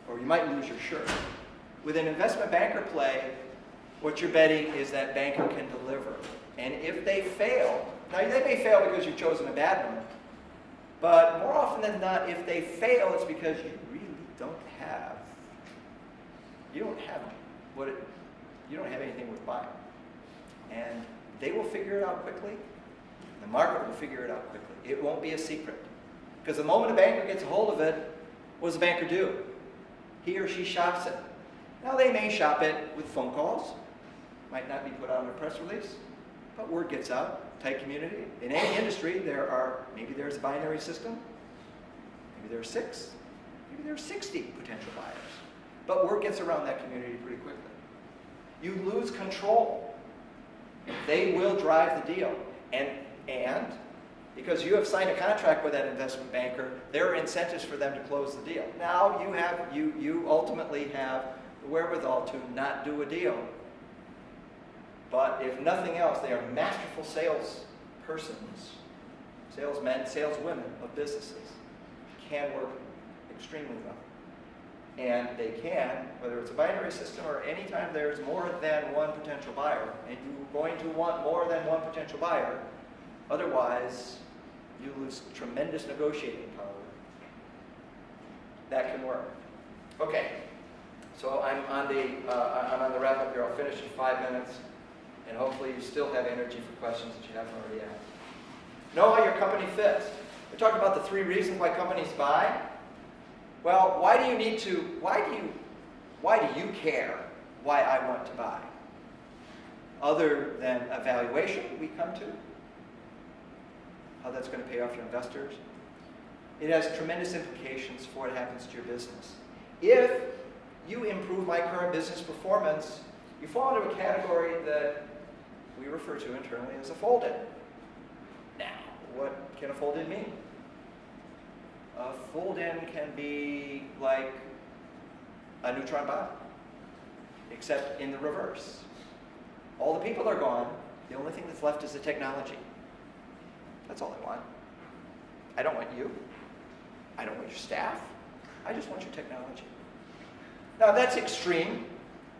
or you might lose your shirt. With an investment banker play, what you're betting is that banker can deliver. And if they fail, now they may fail because you've chosen a bad one, but more often than not, if they fail, it's because you really don't have anything worth buying. And they will figure it out quickly. The market will figure it out quickly. It won't be a secret. Because the moment a banker gets a hold of it, what does the banker do? He or she shops it. Now they may shop it with phone calls. Might not be put out in a press release, but word gets out. Tight community. In any industry, maybe there's a binary system. Maybe there are 6. Maybe there are 60 potential buyers. But word gets around that community pretty quickly. You lose control. They will drive the deal. And because you have signed a contract with that investment banker, there are incentives for them to close the deal. Now you ultimately have the wherewithal to not do a deal. But if nothing else, they are masterful salespersons, salesmen, saleswomen of businesses. Can work extremely well. And they can, whether it's a binary system or anytime there's more than one potential buyer, and you're going to want more than one potential buyer, otherwise you lose tremendous negotiating power. That can work. Okay, so I'm on the wrap up here. I'll finish in 5 minutes, and hopefully you still have energy for questions that you haven't already asked. Know how your company fits. We talked about the 3 reasons why companies buy. Well, why do you care why I want to buy? Other than a valuation we come to, how that's going to pay off your investors. It has tremendous implications for what happens to your business. If you improve my current business performance, you fall into a category that we refer to internally as a fold-in. Now, what can a fold-in mean? A fold-in can be like a neutron bomb, except in the reverse. All the people are gone. The only thing that's left is the technology. That's all I want. I don't want you. I don't want your staff. I just want your technology. Now that's extreme,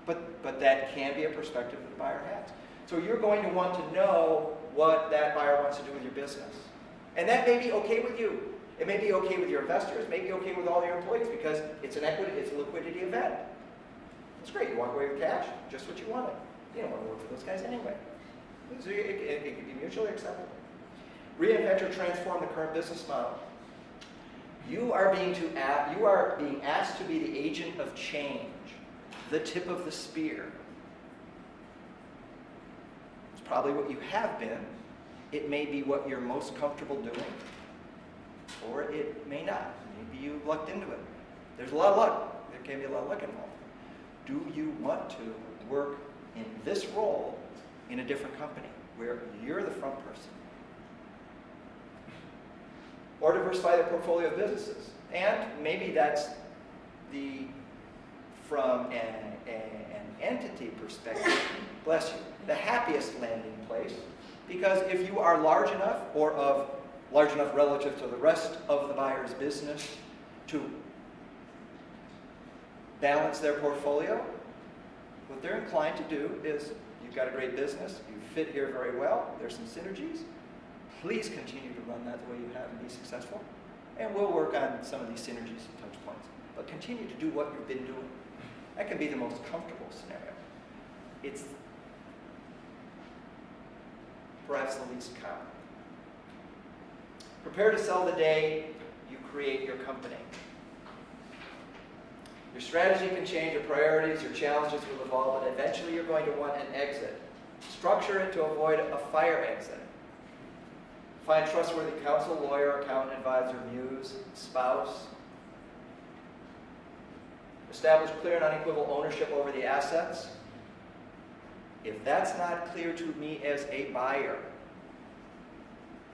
but that can be a perspective that the buyer has. So you're going to want to know what that buyer wants to do with your business. And that may be okay with you. It may be okay with your investors, it may be okay with all your employees because it's a liquidity event. It's great. You walk away with cash, just what you wanted. You don't want to work for those guys anyway. So it can be mutually acceptable. Reinvent or transform the current business model. You are being asked to be the agent of change, the tip of the spear. It's probably what you have been. It may be what you're most comfortable doing, or it may not. Maybe you lucked into it. There's a lot of luck. There can be a lot of luck involved. Do you want to work in this role in a different company where you're the front person? Or diversify the portfolio of businesses. And maybe that's from an entity perspective, bless you, the happiest landing place. Because if you are large enough large enough relative to the rest of the buyer's business to balance their portfolio, what they're inclined to do is, you've got a great business, you fit here very well, there's some synergies, please continue to run that the way you have and be successful. And we'll work on some of these synergies and touch points. But continue to do what you've been doing. That can be the most comfortable scenario. It's perhaps the least common. Prepare to sell the day you create your company. Your strategy can change, your priorities, your challenges will evolve, but eventually you're going to want an exit. Structure it to avoid a fire exit. Find trustworthy counsel, lawyer, accountant, advisor, muse, spouse. Establish clear and unequivocal ownership over the assets. If that's not clear to me as a buyer,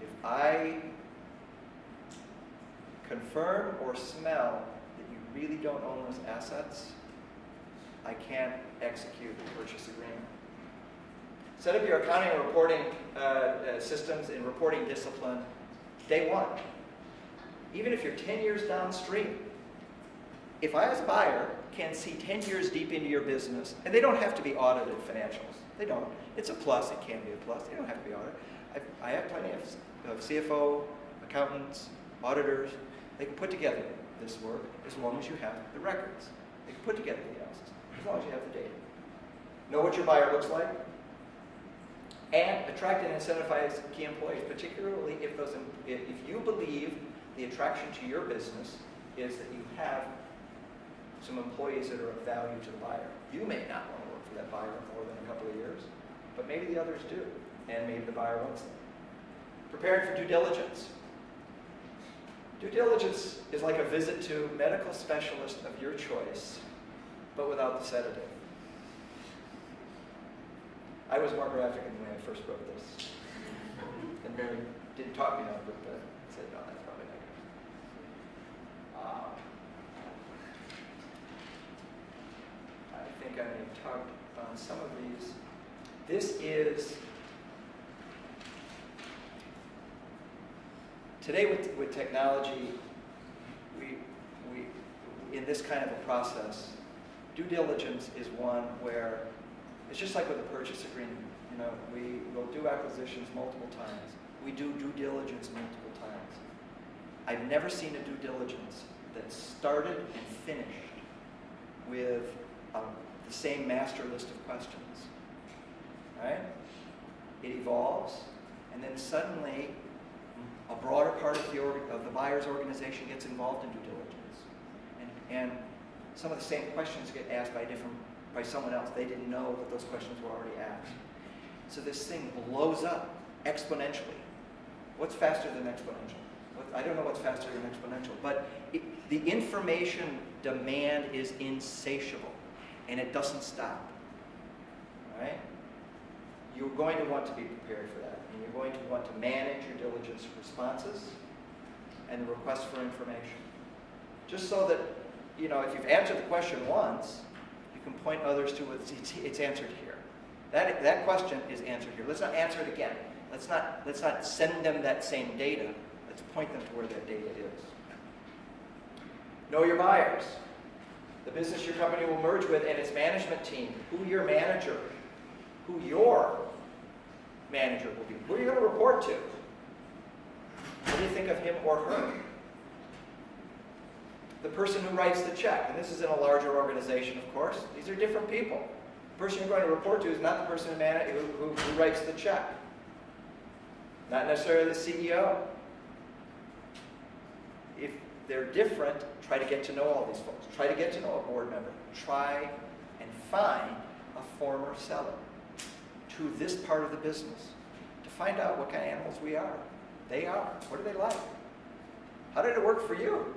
if I confirm or smell that you really don't own those assets, I can't execute the purchase agreement. Set up your accounting and reporting systems and reporting discipline day one. Even if you're 10 years downstream, if I as a buyer can see 10 years deep into your business, and they don't have to be audited financials. They don't. It's a plus. It can be a plus. They don't have to be audited. I have plenty of CFO, accountants, auditors. They can put together this work as long as you have the records. They can put together the analysis as long as you have the data. Know what your buyer looks like. And attract and incentivize key employees, particularly if you believe the attraction to your business is that you have some employees that are of value to the buyer. You may not want to work for that buyer more than a couple of years, but maybe the others do, and maybe the buyer wants them. Preparing for due diligence. Due diligence is like a visit to a medical specialist of your choice, but without the sedative. I was more graphic in the way I first wrote this. And Mary didn't talk me out of it, but said, no, that's probably not good. I think I may have talked on some of these. This is, today with technology, we in this kind of a process, due diligence is one where it's just like with a purchase agreement. You know, we will do acquisitions multiple times. We do due diligence multiple times. I've never seen a due diligence that started and finished with the same master list of questions. Right? It evolves, and then suddenly a broader part of the buyer's organization gets involved in due diligence. And some of the same questions get asked by someone else. They didn't know that those questions were already asked. So this thing blows up exponentially. What's faster than exponential? I don't know what's faster than exponential, but the information demand is insatiable, and it doesn't stop. Right? You're going to want to be prepared for that, and you're going to want to manage your diligence responses and the requests for information. Just so that, if you've answered the question once, you can point others to it's answered here. That question is answered here. Let's not answer it again. Let's not send them that same data. Let's point them to where that data is. Know your buyers. The business your company will merge with and its management team. Who your manager will be. Who are you going to report to? What do you think of him or her? The person who writes the check, and this is in a larger organization, of course. These are different people. The person you're going to report to is not the person who writes the check. Not necessarily the CEO. If they're different, try to get to know all these folks. Try to get to know a board member. Try and find a former seller to this part of the business to find out what kind of animals they are. What do they like? How did it work for you?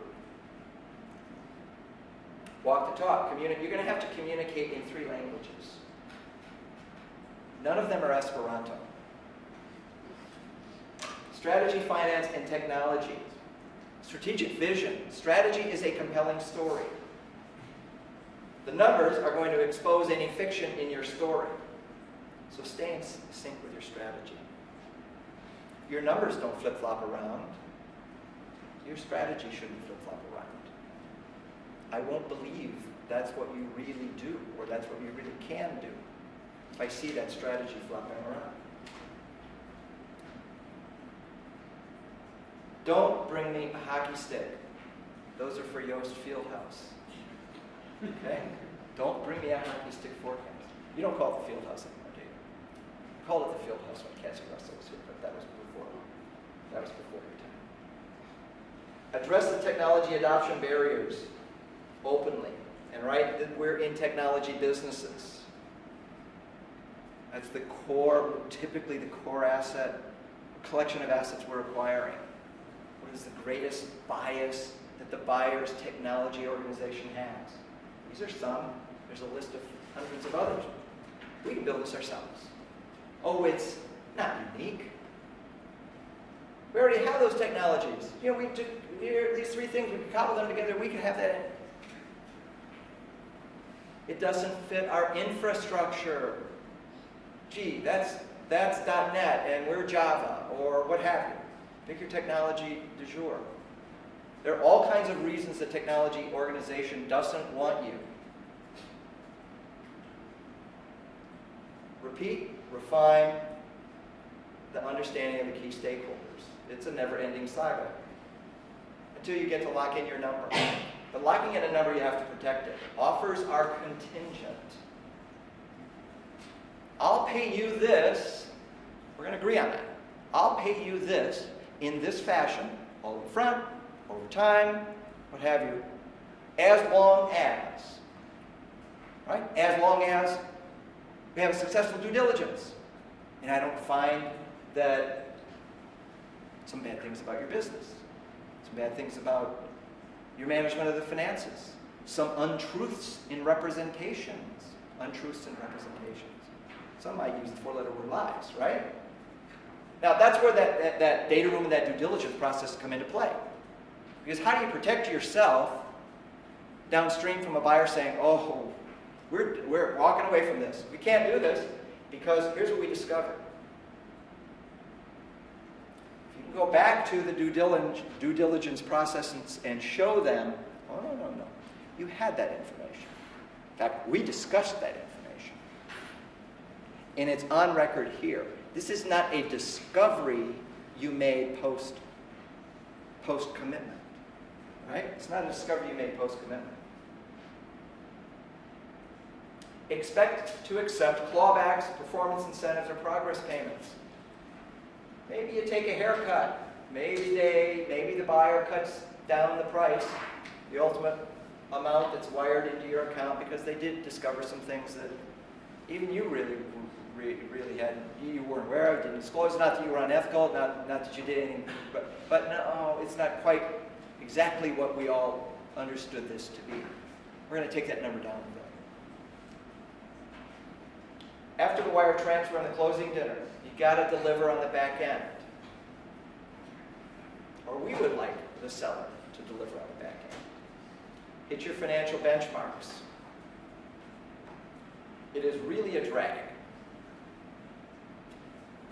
Walk the talk. You're going to have to communicate in 3 languages. None of them are Esperanto. Strategy, finance, and technology. Strategic vision. Strategy is a compelling story. The numbers are going to expose any fiction in your story. So stay in sync with your strategy. Your numbers don't flip-flop around. Your strategy shouldn't flip-flop around. I won't believe that's what you really do, or that's what you really can do, if I see that strategy flopping around. Don't bring me a hockey stick. Those are for Yoast Fieldhouse. Okay? Don't bring me a hockey stick forecast. You don't call it the Fieldhouse anymore, do you? You called it the Fieldhouse when Cassie Russell was here, but that was before your time. Address the technology adoption barriers openly. And right, that we're in technology businesses. That's the core, typically the core asset, collection of assets we're acquiring. What is the greatest bias that the buyer's technology organization has? These are some. There's a list of hundreds of others. We can build this ourselves. Oh, it's not unique. We already have those technologies. These 3 things, we can cobble them together, we can have that in. It doesn't fit our infrastructure. Gee, that's .NET and we're Java, or what have you. Pick your technology du jour. There are all kinds of reasons the technology organization doesn't want you. Repeat, refine the understanding of the key stakeholders. It's a never-ending saga until you get to lock in your number. But locking in a number, you have to protect it. Offers are contingent. I'll pay you this. We're going to agree on that. I'll pay you this in this fashion, all up front, over time, what have you, as long as, right? As long as we have a successful due diligence. And I don't find that some bad things about your business, some bad things about your management of the finances, some untruths in representations. Some might use the 4-letter word lies, right? Now that's where that data room and that due diligence process come into play. Because how do you protect yourself downstream from a buyer saying, oh, we're walking away from this. We can't do this because here's what we discovered. If you can go back to the due diligence process and show them, oh, no. You had that information. In fact, we discussed that information. And it's on record here. This is not a discovery you made post-commitment. Right? It's not a discovery you made post-commitment. Expect to accept clawbacks, performance incentives, or progress payments. Maybe you take a haircut. maybe the buyer cuts down the price, the ultimate amount that's wired into your account, because they did discover some things that even you really you weren't aware of, didn't disclose. Not that you were unethical, not that you did anything, but no, it's not quite exactly what we all understood this to be. We're going to take that number down a bit. After the wire transfer and the closing dinner, you got to deliver on the back end. Or we would like the seller to deliver on the back end. Hit your financial benchmarks. It is really a drag.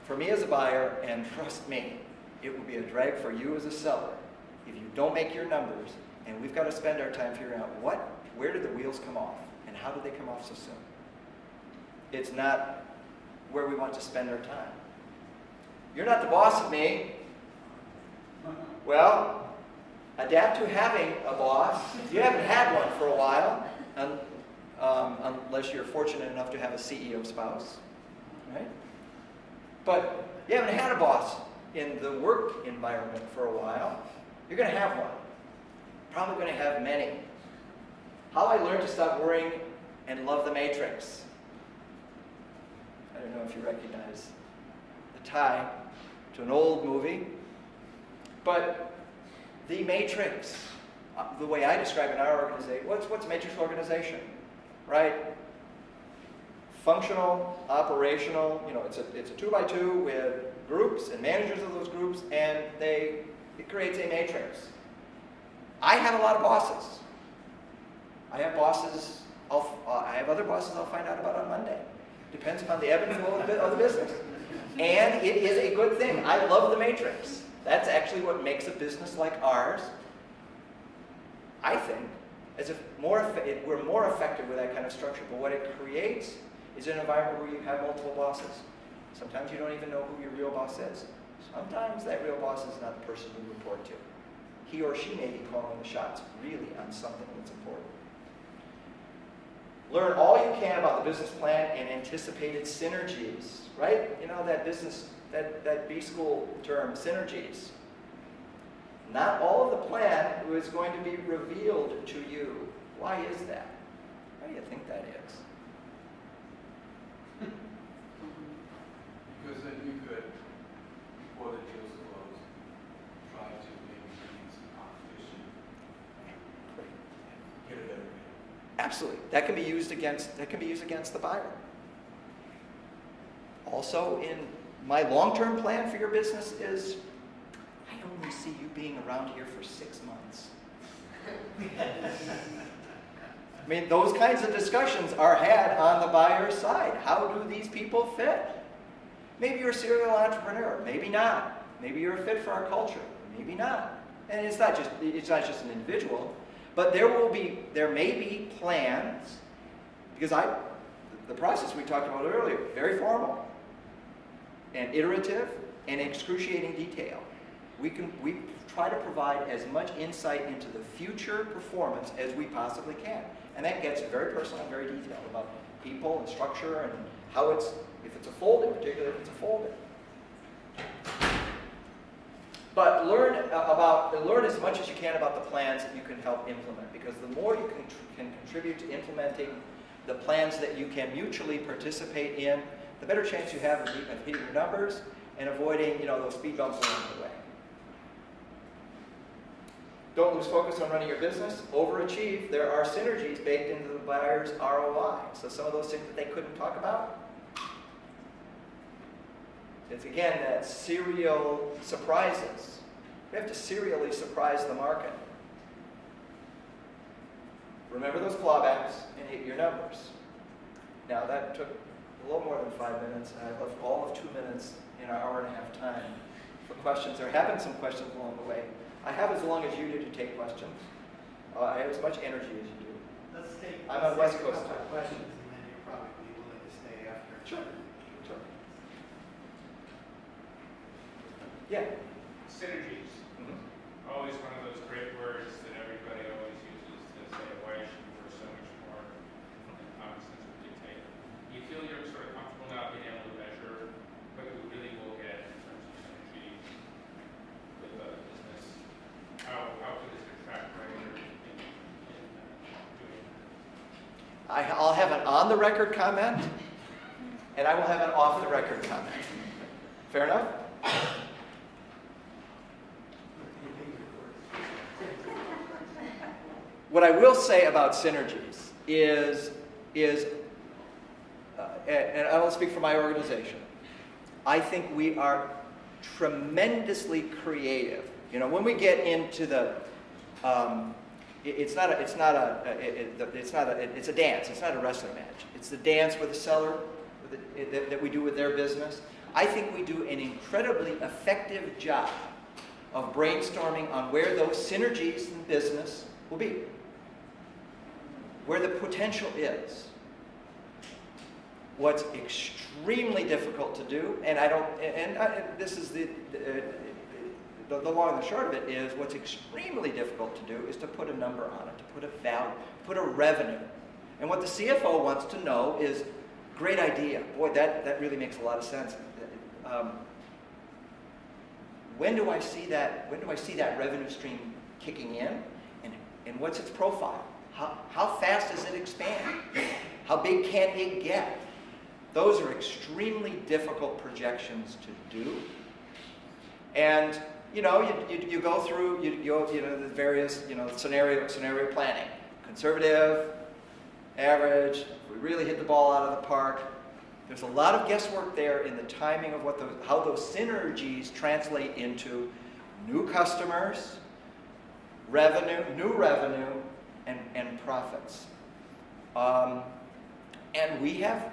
For me as a buyer, and trust me, it will be a drag for you as a seller if you don't make your numbers, and we've got to spend our time figuring out where did the wheels come off, and how did they come off so soon? It's not where we want to spend our time. You're not the boss of me. Well, adapt to having a boss. You haven't had one for a while, unless you're fortunate enough to have a CEO spouse, right? But you haven't had a boss in the work environment for a while. You're going to have one. Probably going to have many. How I learned to stop worrying and love the Matrix. I don't know if you recognize the tie to an old movie, but the Matrix, the way I describe it in our organization, what's Matrix organization, right? Functional, operational, it's a 2x2 with groups and managers of those groups, and it creates a matrix. I have a lot of bosses. I have bosses, I have other bosses I'll find out about on Monday. Depends upon the ebb and flow of the business. And it is a good thing. I love the matrix. That's actually what makes a business like ours, I think, we're more effective with that kind of structure. But what it creates is an environment where you have multiple bosses. Sometimes you don't even know who your real boss is. Sometimes that real boss is not the person you report to. He or she may be calling the shots really on something that's important. Learn all you can about the business plan and anticipated synergies, right? That B school term, synergies. Not all of the plan is going to be revealed to you. Why is that? Why do you think that is? Because then you could, before the deal's closed, try to maybe gain some competition, get a better rate. Absolutely. That can be used against the buyer. Also, in my long-term plan for your business is, I only see you being around here for 6 months. I mean, those kinds of discussions are had on the buyer's side. How do these people fit? Maybe you're a serial entrepreneur. Maybe not. Maybe you're a fit for our culture. Maybe not. And it's not just an individual, but there may be plans, because the process we talked about earlier, very formal and iterative and excruciating detail. We try to provide as much insight into the future performance as we possibly can. And that gets very personal and very detailed about people and structure and how if it's a fold, particularly if it's a folded. But learn as much as you can about the plans that you can help implement, because the more you can contribute to implementing the plans that you can mutually participate in, the better chance you have of hitting your numbers and avoiding those speed bumps along the way. Don't lose focus on running your business. Overachieve. There are synergies baked into the buyer's ROI. So some of those things that they couldn't talk about, it's again that serial surprises. We have to serially surprise the market. Remember those clawbacks and hit your numbers. Now that took a little more than 5 minutes, and I left all of 2 minutes in our hour and a half time for questions. There have been some questions along the way. I have as long as you do to take questions. I have as much energy as you do. I'm on West Coast time. Questions, and then you'll probably be willing to stay after. Sure. Yeah. Synergies. Always one of those great words that everybody always uses to say why should we work so much more than common sense would dictate. You feel you're sort of comfortable now being able to measure what you really will get in terms of synergy with I'll have an on-the-record comment, and I will have an off-the-record comment. Fair enough? What I will say about synergies is and I don't speak for my organization, I think we are tremendously creative. You know, when we get into the, it's a dance. It's not a wrestling match. It's the dance with the seller that we do with their business. I think we do an incredibly effective job of brainstorming on where those synergies in business will be, where the potential is. What's extremely difficult to do, this is the long and the short of it is, what's extremely difficult to do is to put a number on it, to put a value, put a revenue. And what the CFO wants to know is, great idea. Boy, that really makes a lot of sense. When do I see that revenue stream kicking in? And what's its profile? How fast does it expand? How big can it get? Those are extremely difficult projections to do. And you go through the various scenario planning. Conservative, average, if we really hit the ball out of the park. There's a lot of guesswork there in the timing of how those synergies translate into new customers, new revenue, and profits. And we have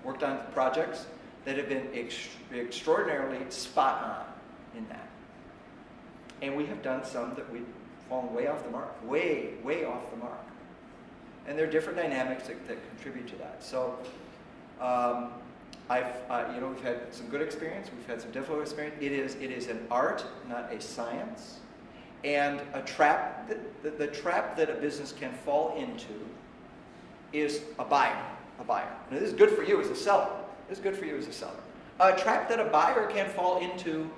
worked on projects that have been extraordinarily spot on in that. And we have done some that we've fallen way off the mark, way off the mark. And there are different dynamics that contribute to that. So we've had some good experience, we've had some difficult experience. It is an art, not a science. And a trap, the trap that a business can fall into is a buyer. Now, this is good for you as a seller. A trap that a buyer can fall into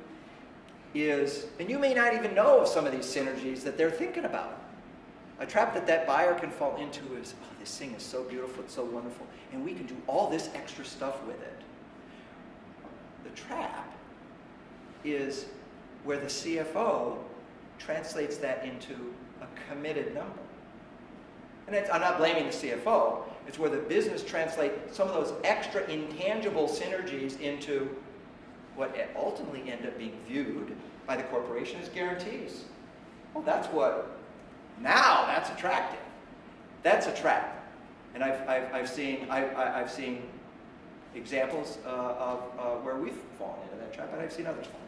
is, and you may not even know of some of these synergies that they're thinking about. A trap that buyer can fall into is, oh, this thing is so beautiful, it's so wonderful, and we can do all this extra stuff with it. The trap is where the CFO translates that into a committed number. And I'm not blaming the CFO. It's where the business translates some of those extra intangible synergies into what ultimately end up being viewed by the corporation as guarantees. Well, that's attractive. That's a trap. And I've seen examples of where we've fallen into that trap, and I've seen others fall.